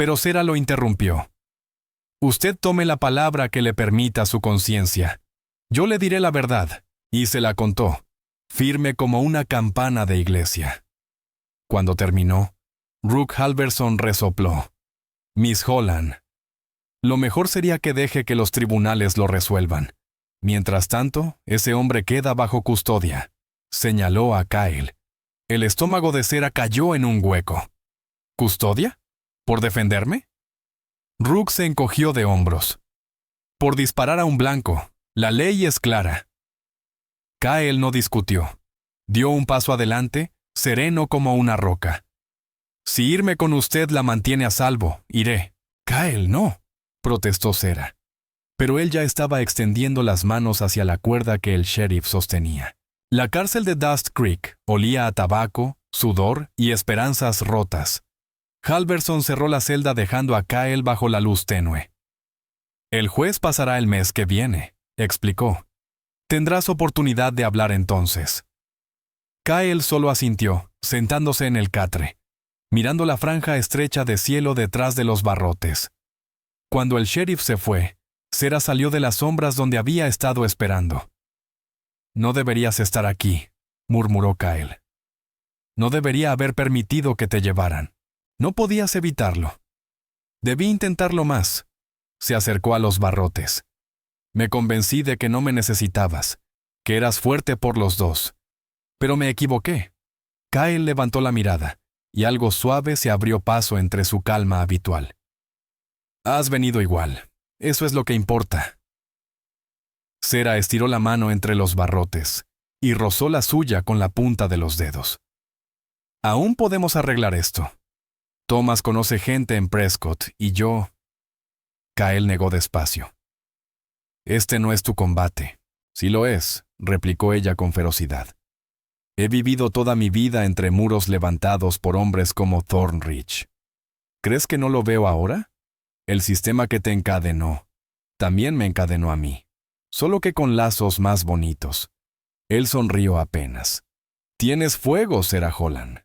Pero Sera lo interrumpió. Usted tome la palabra que le permita su conciencia. Yo le diré la verdad, y se la contó, firme como una campana de iglesia. Cuando terminó, Rook Halverson resopló. Miss Holland, lo mejor sería que deje que los tribunales lo resuelvan. Mientras tanto, ese hombre queda bajo custodia. Señaló a Kyle. El estómago de Sera cayó en un hueco. ¿Custodia? ¿Por defenderme? Rook se encogió de hombros. Por disparar a un blanco. La ley es clara. Kyle no discutió. Dio un paso adelante, sereno como una roca. Si irme con usted la mantiene a salvo, iré. Kyle, no, protestó Sera. Pero él ya estaba extendiendo las manos hacia la cuerda que el sheriff sostenía. La cárcel de Dust Creek olía a tabaco, sudor y esperanzas rotas. Halverson cerró la celda dejando a Kyle bajo la luz tenue. El juez pasará el mes que viene, explicó. Tendrás oportunidad de hablar entonces. Kyle solo asintió, sentándose en el catre, mirando la franja estrecha de cielo detrás de los barrotes. Cuando el sheriff se fue, Sera salió de las sombras donde había estado esperando. No deberías estar aquí, murmuró Kyle. No debería haber permitido que te llevaran. No podías evitarlo. Debí intentarlo más. Se acercó a los barrotes. Me convencí de que no me necesitabas, que eras fuerte por los dos. Pero me equivoqué. Kyle levantó la mirada, y algo suave se abrió paso entre su calma habitual. Has venido igual. Eso es lo que importa. Sera estiró la mano entre los barrotes y rozó la suya con la punta de los dedos. Aún podemos arreglar esto. Thomas conoce gente en Prescott y yo... Kyle negó despacio. Este no es tu combate. Sí lo es, replicó ella con ferocidad. He vivido toda mi vida entre muros levantados por hombres como Thornridge. ¿Crees que no lo veo ahora? El sistema que te encadenó, también me encadenó a mí, solo que con lazos más bonitos. Él sonrió apenas. Tienes fuego, Sera Holland.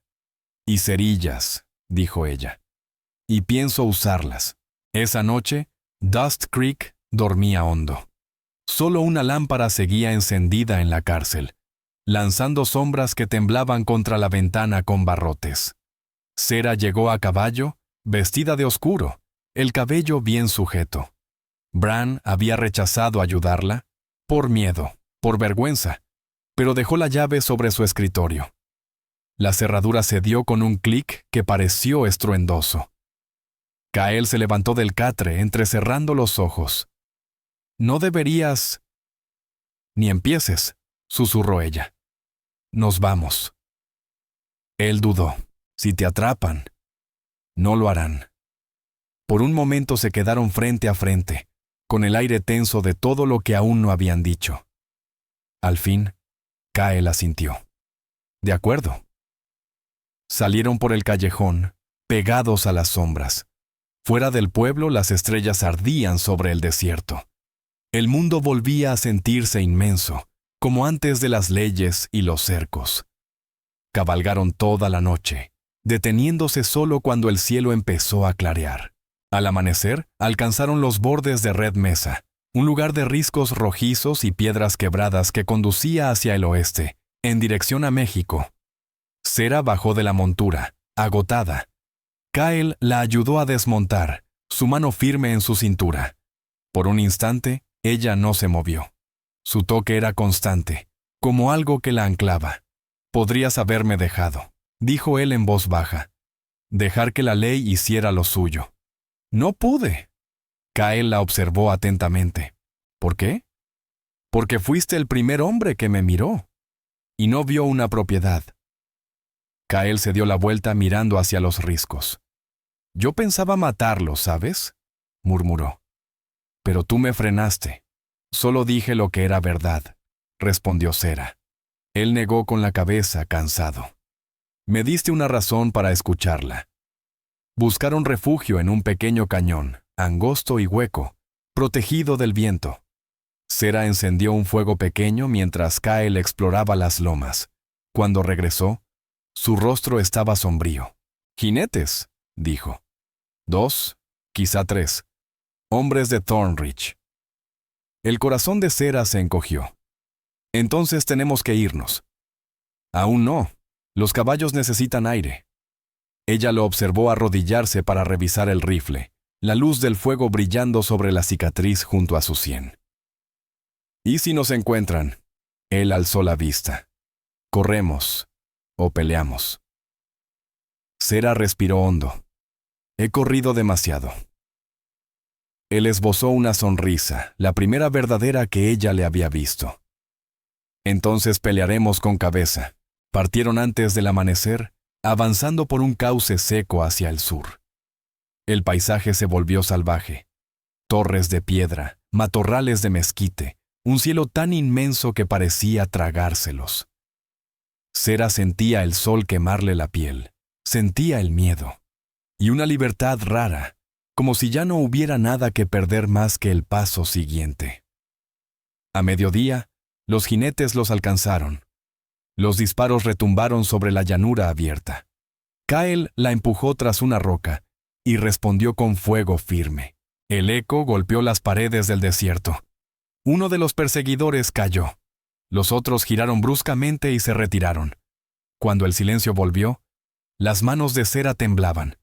Y cerillas, dijo ella. Y pienso usarlas. Esa noche, Dust Creek dormía hondo. Solo una lámpara seguía encendida en la cárcel, lanzando sombras que temblaban contra la ventana con barrotes. Sera llegó a caballo, vestida de oscuro, el cabello bien sujeto. Bran había rechazado ayudarla, por miedo, por vergüenza, pero dejó la llave sobre su escritorio. La cerradura cedió con un clic que pareció estruendoso. Kyle se levantó del catre, entrecerrando los ojos. No deberías... Ni empieces, susurró ella. Nos vamos. Él dudó. Si te atrapan, no lo harán. Por un momento se quedaron frente a frente, con el aire tenso de todo lo que aún no habían dicho. Al fin, Kyle asintió. De acuerdo. Salieron por el callejón, pegados a las sombras. Fuera del pueblo las estrellas ardían sobre el desierto. El mundo volvía a sentirse inmenso, como antes de las leyes y los cercos. Cabalgaron toda la noche, deteniéndose solo cuando el cielo empezó a clarear. Al amanecer, alcanzaron los bordes de Red Mesa, un lugar de riscos rojizos y piedras quebradas que conducía hacia el oeste, en dirección a México. Sera bajó de la montura, agotada. Kyle la ayudó a desmontar, su mano firme en su cintura. Por un instante, ella no se movió. Su toque era constante, como algo que la anclaba. Podrías haberme dejado, dijo él en voz baja. Dejar que la ley hiciera lo suyo. No pude. Kyle la observó atentamente. ¿Por qué? Porque fuiste el primer hombre que me miró. Y no vio una propiedad. Kyle se dio la vuelta mirando hacia los riscos. Yo pensaba matarlo, ¿sabes? Murmuró. Pero tú me frenaste. Solo dije lo que era verdad, respondió Sera. Él negó con la cabeza, cansado. Me diste una razón para escucharla. Buscaron refugio en un pequeño cañón, angosto y hueco, protegido del viento. Sera encendió un fuego pequeño mientras Kyle exploraba las lomas. Cuando regresó, su rostro estaba sombrío. «Jinetes», dijo. 2, quizá 3. Hombres de Thornridge. El corazón de Sera se encogió. Entonces tenemos que irnos. Aún no. Los caballos necesitan aire. Ella lo observó arrodillarse para revisar el rifle, la luz del fuego brillando sobre la cicatriz junto a su sien. ¿Y si nos encuentran? Él alzó la vista. ¿Corremos o peleamos? Sera respiró hondo. He corrido demasiado. Él esbozó una sonrisa, la primera verdadera que ella le había visto. Entonces pelearemos con cabeza. Partieron antes del amanecer, avanzando por un cauce seco hacia el sur. El paisaje se volvió salvaje. Torres de piedra, matorrales de mezquite, un cielo tan inmenso que parecía tragárselos. Sera sentía el sol quemarle la piel, sentía el miedo, y una libertad rara, como si ya no hubiera nada que perder más que el paso siguiente. A mediodía, los jinetes los alcanzaron. Los disparos retumbaron sobre la llanura abierta. Kael la empujó tras una roca y respondió con fuego firme. El eco golpeó las paredes del desierto. Uno de los perseguidores cayó. Los otros giraron bruscamente y se retiraron. Cuando el silencio volvió, las manos de Sera temblaban.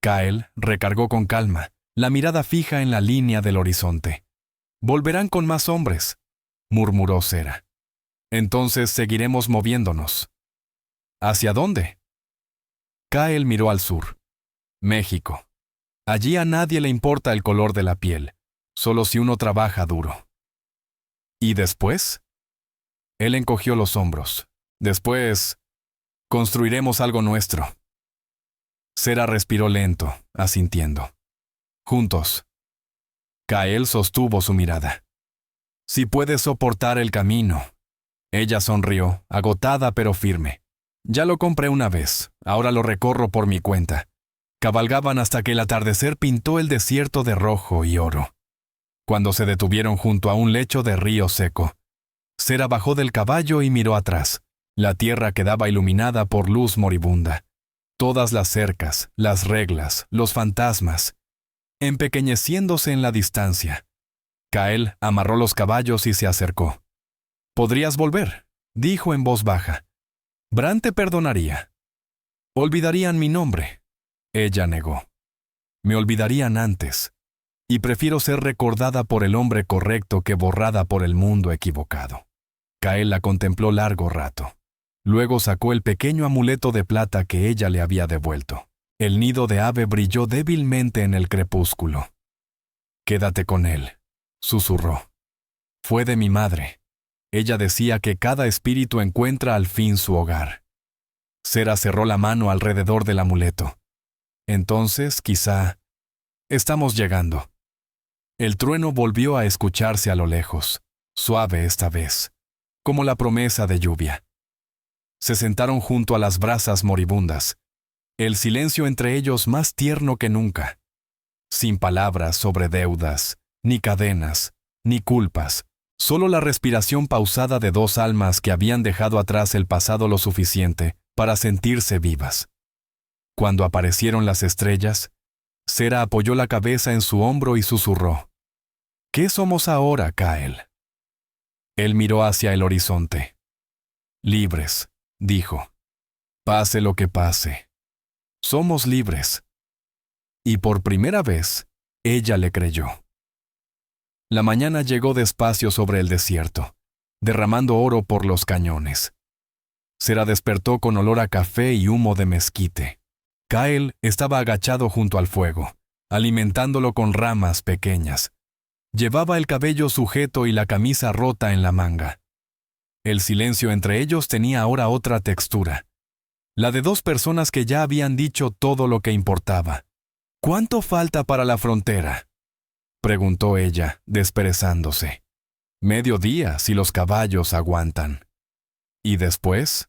Kael recargó con calma, la mirada fija en la línea del horizonte. «Volverán con más hombres», murmuró Sera. «Entonces seguiremos moviéndonos». «¿Hacia dónde?» Kael miró al sur. «México. Allí a nadie le importa el color de la piel, solo si uno trabaja duro». «¿Y después?» Él encogió los hombros. «Después, construiremos algo nuestro». Sera respiró lento, asintiendo. «Juntos». Kael sostuvo su mirada. «Si puedes soportar el camino». Ella sonrió, agotada pero firme. «Ya lo compré una vez, ahora lo recorro por mi cuenta». Cabalgaban hasta que el atardecer pintó el desierto de rojo y oro. Cuando se detuvieron junto a un lecho de río seco, Sera bajó del caballo y miró atrás. La tierra quedaba iluminada por luz moribunda. Todas las cercas, las reglas, los fantasmas, empequeñeciéndose en la distancia. Kael amarró los caballos y se acercó. «Podrías volver», dijo en voz baja. «Bran te perdonaría. Olvidarían mi nombre». Ella negó. «Me olvidarían antes, y prefiero ser recordada por el hombre correcto que borrada por el mundo equivocado». Kael la contempló largo rato. Luego sacó el pequeño amuleto de plata que ella le había devuelto. El nido de ave brilló débilmente en el crepúsculo. «Quédate con él», susurró. «Fue de mi madre. Ella decía que cada espíritu encuentra al fin su hogar». Sera cerró la mano alrededor del amuleto. «Entonces, quizá, estamos llegando». El trueno volvió a escucharse a lo lejos, suave esta vez, como la promesa de lluvia. Se sentaron junto a las brasas moribundas, el silencio entre ellos más tierno que nunca. Sin palabras sobre deudas, ni cadenas, ni culpas, solo la respiración pausada de dos almas que habían dejado atrás el pasado lo suficiente para sentirse vivas. Cuando aparecieron las estrellas, Sera apoyó la cabeza en su hombro y susurró. «¿Qué somos ahora, Kael?» Él miró hacia el horizonte. «Libres», dijo. «Pase lo que pase. Somos libres». Y por primera vez, ella le creyó. La mañana llegó despacio sobre el desierto, derramando oro por los cañones. Sera despertó con olor a café y humo de mezquite. Kael estaba agachado junto al fuego, alimentándolo con ramas pequeñas. Llevaba el cabello sujeto y la camisa rota en la manga. El silencio entre ellos tenía ahora otra textura, la de dos personas que ya habían dicho todo lo que importaba. «¿Cuánto falta para la frontera?», preguntó ella, desperezándose. «Mediodía, si los caballos aguantan». «¿Y después?»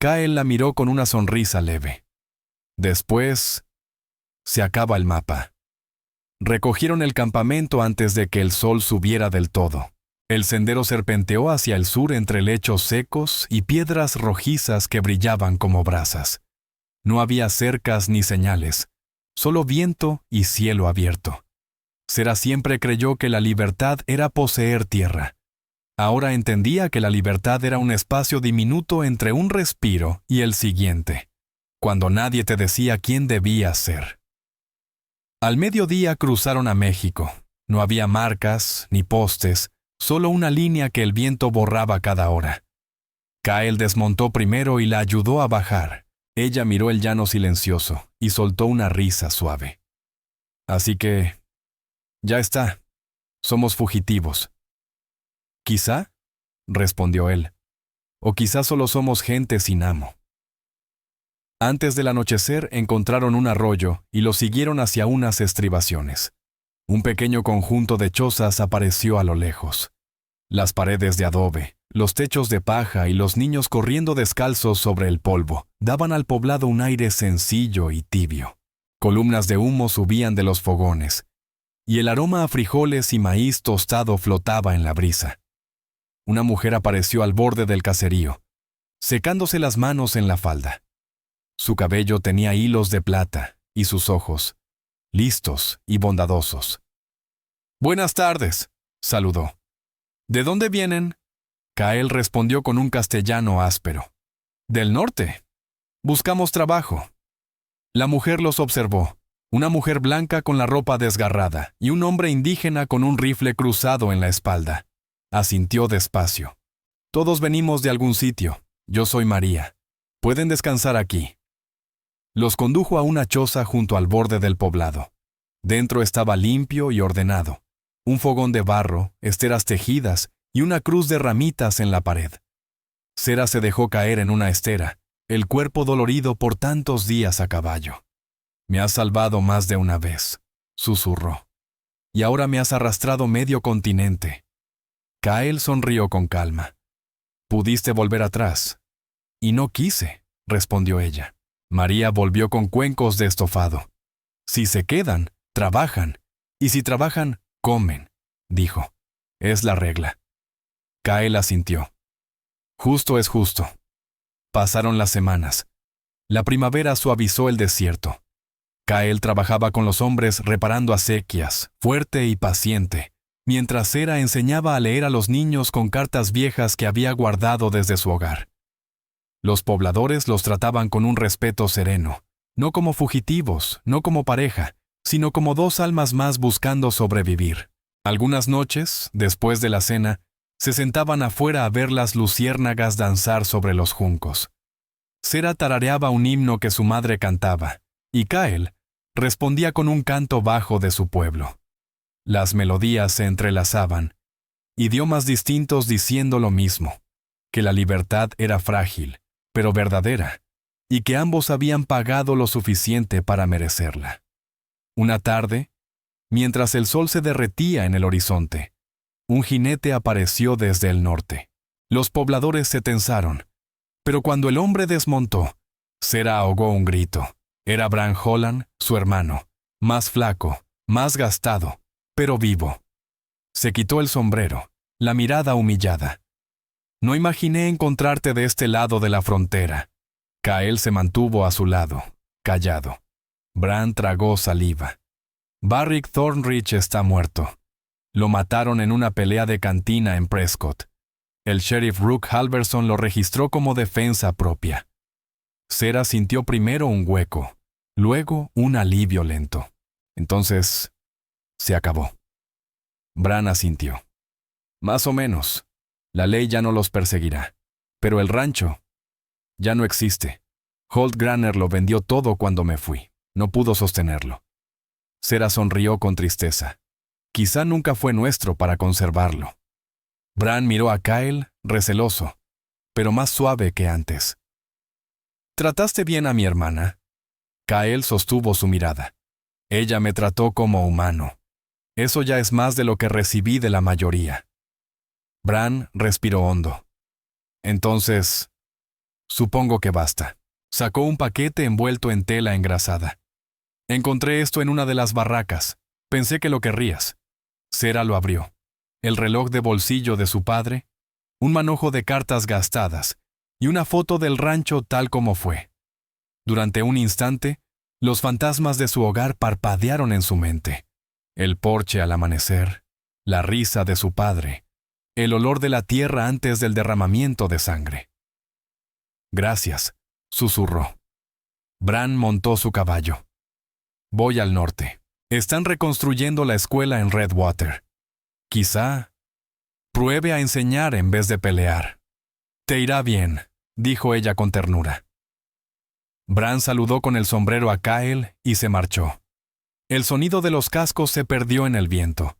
Kael la miró con una sonrisa leve. «Después, se acaba el mapa». Recogieron el campamento antes de que el sol subiera del todo. El sendero serpenteó hacia el sur entre lechos secos y piedras rojizas que brillaban como brasas. No había cercas ni señales, solo viento y cielo abierto. Sera siempre creyó que la libertad era poseer tierra. Ahora entendía que la libertad era un espacio diminuto entre un respiro y el siguiente, cuando nadie te decía quién debías ser. Al mediodía cruzaron a México. No había marcas ni postes, solo una línea que el viento borraba cada hora. Kyle desmontó primero y la ayudó a bajar. Ella miró el llano silencioso y soltó una risa suave. Así que, ya está. Somos fugitivos. Quizá, respondió él, o quizá solo somos gente sin amo. Antes del anochecer encontraron un arroyo y lo siguieron hacia unas estribaciones. Un pequeño conjunto de chozas apareció a lo lejos. Las paredes de adobe, los techos de paja y los niños corriendo descalzos sobre el polvo daban al poblado un aire sencillo y tibio. Columnas de humo subían de los fogones, y el aroma a frijoles y maíz tostado flotaba en la brisa. Una mujer apareció al borde del caserío, secándose las manos en la falda. Su cabello tenía hilos de plata y sus ojos, listos y bondadosos. «Buenas tardes», saludó. «¿De dónde vienen?» Kyle respondió con un castellano áspero. «Del norte. Buscamos trabajo». La mujer los observó, una mujer blanca con la ropa desgarrada y un hombre indígena con un rifle cruzado en la espalda. Asintió despacio. «Todos venimos de algún sitio. Yo soy María. Pueden descansar aquí». Los condujo a una choza junto al borde del poblado. Dentro estaba limpio y ordenado. Un fogón de barro, esteras tejidas y una cruz de ramitas en la pared. Sera se dejó caer en una estera, el cuerpo dolorido por tantos días a caballo. «Me has salvado más de una vez», susurró. «Y ahora me has arrastrado medio continente». Kyle sonrió con calma. «Pudiste volver atrás». «Y no quise», respondió ella. María volvió con cuencos de estofado. «Si se quedan, trabajan. Y si trabajan, comen», dijo. «Es la regla». Kyle asintió. Justo es justo. Pasaron las semanas. La primavera suavizó el desierto. Kyle trabajaba con los hombres reparando acequias, fuerte y paciente, mientras Sera enseñaba a leer a los niños con cartas viejas que había guardado desde su hogar. Los pobladores los trataban con un respeto sereno, no como fugitivos, no como pareja, sino como dos almas más buscando sobrevivir. Algunas noches, después de la cena, se sentaban afuera a ver las luciérnagas danzar sobre los juncos. Sera tarareaba un himno que su madre cantaba, y Kyle respondía con un canto bajo de su pueblo. Las melodías se entrelazaban, idiomas distintos diciendo lo mismo, que la libertad era frágil, pero verdadera, y que ambos habían pagado lo suficiente para merecerla. Una tarde, mientras el sol se derretía en el horizonte, un jinete apareció desde el norte. Los pobladores se tensaron, pero cuando el hombre desmontó, Sera ahogó un grito. Era Bran Holland, su hermano, más flaco, más gastado, pero vivo. Se quitó el sombrero, la mirada humillada. «No imaginé encontrarte de este lado de la frontera». Kyle se mantuvo a su lado, callado. Bran tragó saliva. «Barrick Thornridge está muerto. Lo mataron en una pelea de cantina en Prescott. El sheriff Rook Halverson lo registró como defensa propia». Sera sintió primero un hueco, luego un alivio lento. Entonces, se acabó. Bran asintió. «Más o menos. La ley ya no los perseguirá. Pero el rancho ya no existe. Holt Granner lo vendió todo cuando me fui. No pudo sostenerlo». Sera sonrió con tristeza. «Quizá nunca fue nuestro para conservarlo». Bran miró a Kyle, receloso, pero más suave que antes. «¿Trataste bien a mi hermana?» Kyle sostuvo su mirada. «Ella me trató como humano. Eso ya es más de lo que recibí de la mayoría». Bran respiró hondo. «Entonces, supongo que basta». Sacó un paquete envuelto en tela engrasada. «Encontré esto en una de las barracas. Pensé que lo querrías». Sera lo abrió. El reloj de bolsillo de su padre, un manojo de cartas gastadas y una foto del rancho tal como fue. Durante un instante, Los fantasmas de su hogar parpadearon en su mente. El porche al amanecer, la risa de su padre, el olor de la tierra antes del derramamiento de sangre. Gracias, susurró. Bran montó su caballo. Voy al norte. Están reconstruyendo la escuela en Redwater. Quizá pruebe a enseñar en vez de pelear. Te irá bien, dijo ella con ternura. Bran saludó con el sombrero a Kyle y se marchó. El sonido de los cascos se perdió en el viento.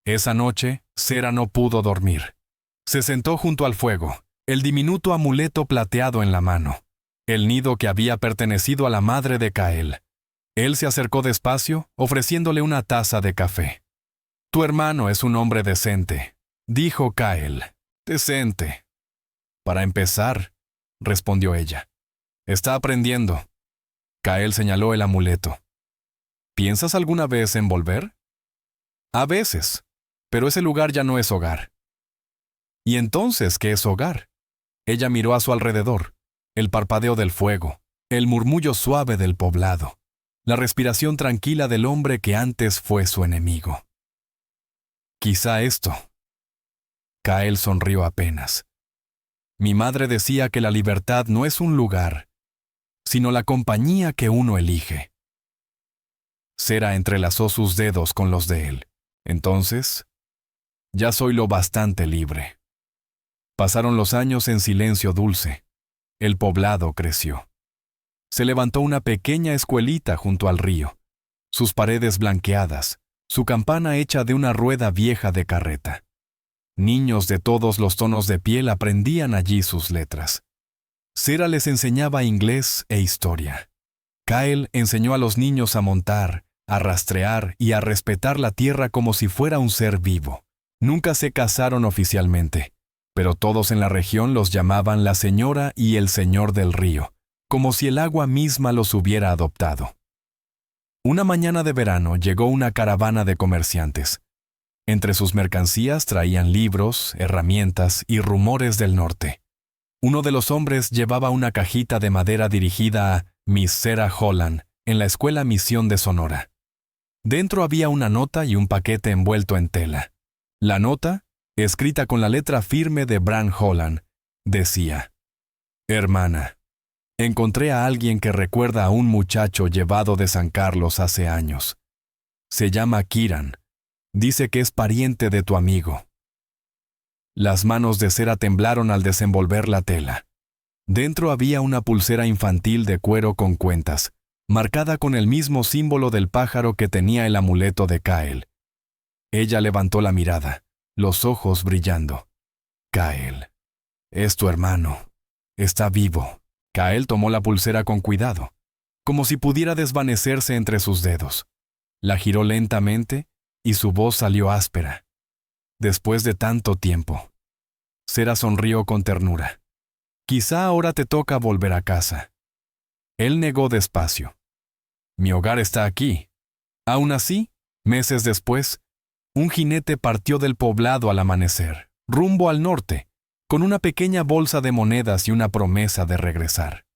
Esa noche, Sera no pudo dormir. Se sentó junto al fuego, el diminuto amuleto plateado en la mano, el nido que había pertenecido a la madre de Kyle. Él se acercó despacio, ofreciéndole una taza de café. Tu hermano es un hombre decente, dijo Kyle. Decente. Para empezar, respondió ella. Está aprendiendo. Kyle señaló el amuleto. ¿Piensas alguna vez en volver? A veces, pero ese lugar ya no es hogar. ¿Y entonces qué es hogar? Ella miró a su alrededor, el parpadeo del fuego, el murmullo suave del poblado, la respiración tranquila del hombre que antes fue su enemigo. Quizá esto. Kyle sonrió apenas. Mi madre decía que la libertad no es un lugar, sino la compañía que uno elige. Sera entrelazó sus dedos con los de él. Entonces, ya soy lo bastante libre. Pasaron los años en silencio dulce. El poblado creció. Se levantó una pequeña escuelita junto al río, sus paredes blanqueadas, su campana hecha de una rueda vieja de carreta. Niños de todos los tonos de piel aprendían allí sus letras. Sera les enseñaba inglés e historia. Kyle enseñó a los niños a montar, a rastrear y a respetar la tierra como si fuera un ser vivo. Nunca se casaron oficialmente, pero todos en la región los llamaban la señora y el señor del río, como si el agua misma los hubiera adoptado. Una mañana de verano llegó una caravana de comerciantes. Entre sus mercancías traían libros, herramientas y rumores del norte. Uno de los hombres llevaba una cajita de madera dirigida a Miss Sera Holland en la Escuela Misión de Sonora. Dentro había una nota y un paquete envuelto en tela. La nota, escrita con la letra firme de Bran Holland, decía: Hermana, encontré a alguien que recuerda a un muchacho llevado de San Carlos hace años. Se llama Kieran. Dice que es pariente de tu amigo. Las manos de Sera temblaron al desenvolver la tela. Dentro había una pulsera infantil de cuero con cuentas, marcada con el mismo símbolo del pájaro que tenía el amuleto de Kyle. Ella levantó la mirada, los ojos brillando. Kyle, es tu hermano. Está vivo. Kyle tomó la pulsera con cuidado, como si pudiera desvanecerse entre sus dedos. La giró lentamente y su voz salió áspera. Después de tanto tiempo. Sera sonrió con ternura. Quizá ahora te toca volver a casa. Él negó despacio. Mi hogar está aquí. Aún así, meses después, un jinete partió del poblado al amanecer, rumbo al norte, con una pequeña bolsa de monedas y una promesa de regresar.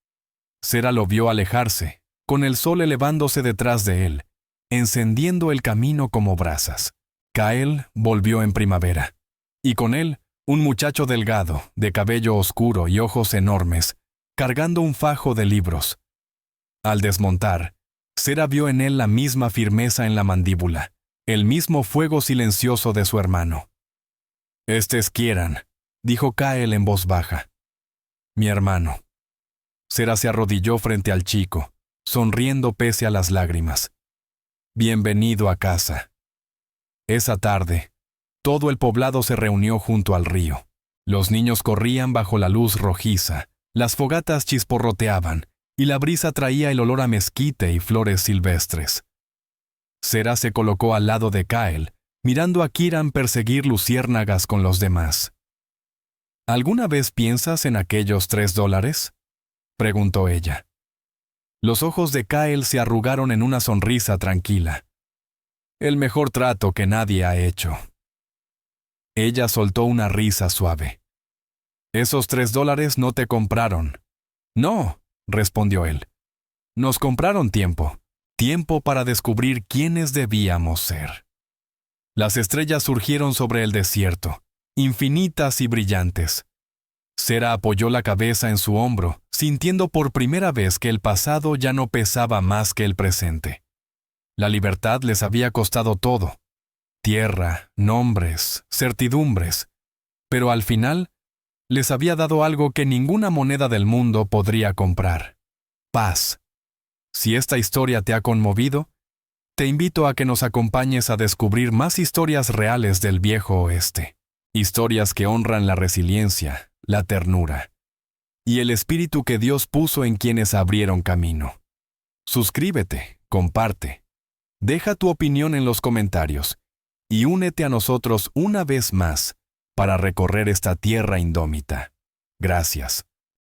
Sera lo vio alejarse, con el sol elevándose detrás de él, encendiendo el camino como brasas. Kyle volvió en primavera, y con él un muchacho delgado, de cabello oscuro y ojos enormes, cargando un fajo de libros. Al desmontar, Sera vio en él la misma firmeza en la mandíbula, el mismo fuego silencioso de su hermano. Este es Kieran, dijo Kyle en voz baja. Mi hermano. Sera se arrodilló frente al chico, sonriendo pese a las lágrimas. Bienvenido a casa. Esa tarde, todo el poblado se reunió junto al río. Los niños corrían bajo la luz rojiza, las fogatas chisporroteaban, y la brisa traía el olor a mezquite y flores silvestres. Sera se colocó al lado de Kyle, mirando a Kieran perseguir luciérnagas con los demás. ¿Alguna vez piensas en aquellos $3? Preguntó ella. Los ojos de Kyle se arrugaron en una sonrisa tranquila. El mejor trato que nadie ha hecho. Ella soltó una risa suave. Esos $3 no te compraron. No, respondió él. Nos compraron tiempo. Tiempo para descubrir quiénes debíamos ser. Las estrellas surgieron sobre el desierto, infinitas y brillantes. Sera apoyó la cabeza en su hombro, sintiendo por primera vez que el pasado ya no pesaba más que el presente. La libertad les había costado todo: tierra, nombres, certidumbres, pero al final les había dado algo que ninguna moneda del mundo podría comprar: paz. Si esta historia te ha conmovido, te invito a que nos acompañes a descubrir más historias reales del viejo oeste. Historias que honran la resiliencia, la ternura y el espíritu que Dios puso en quienes abrieron camino. Suscríbete, comparte, deja tu opinión en los comentarios y únete a nosotros una vez más para recorrer esta tierra indómita. Gracias.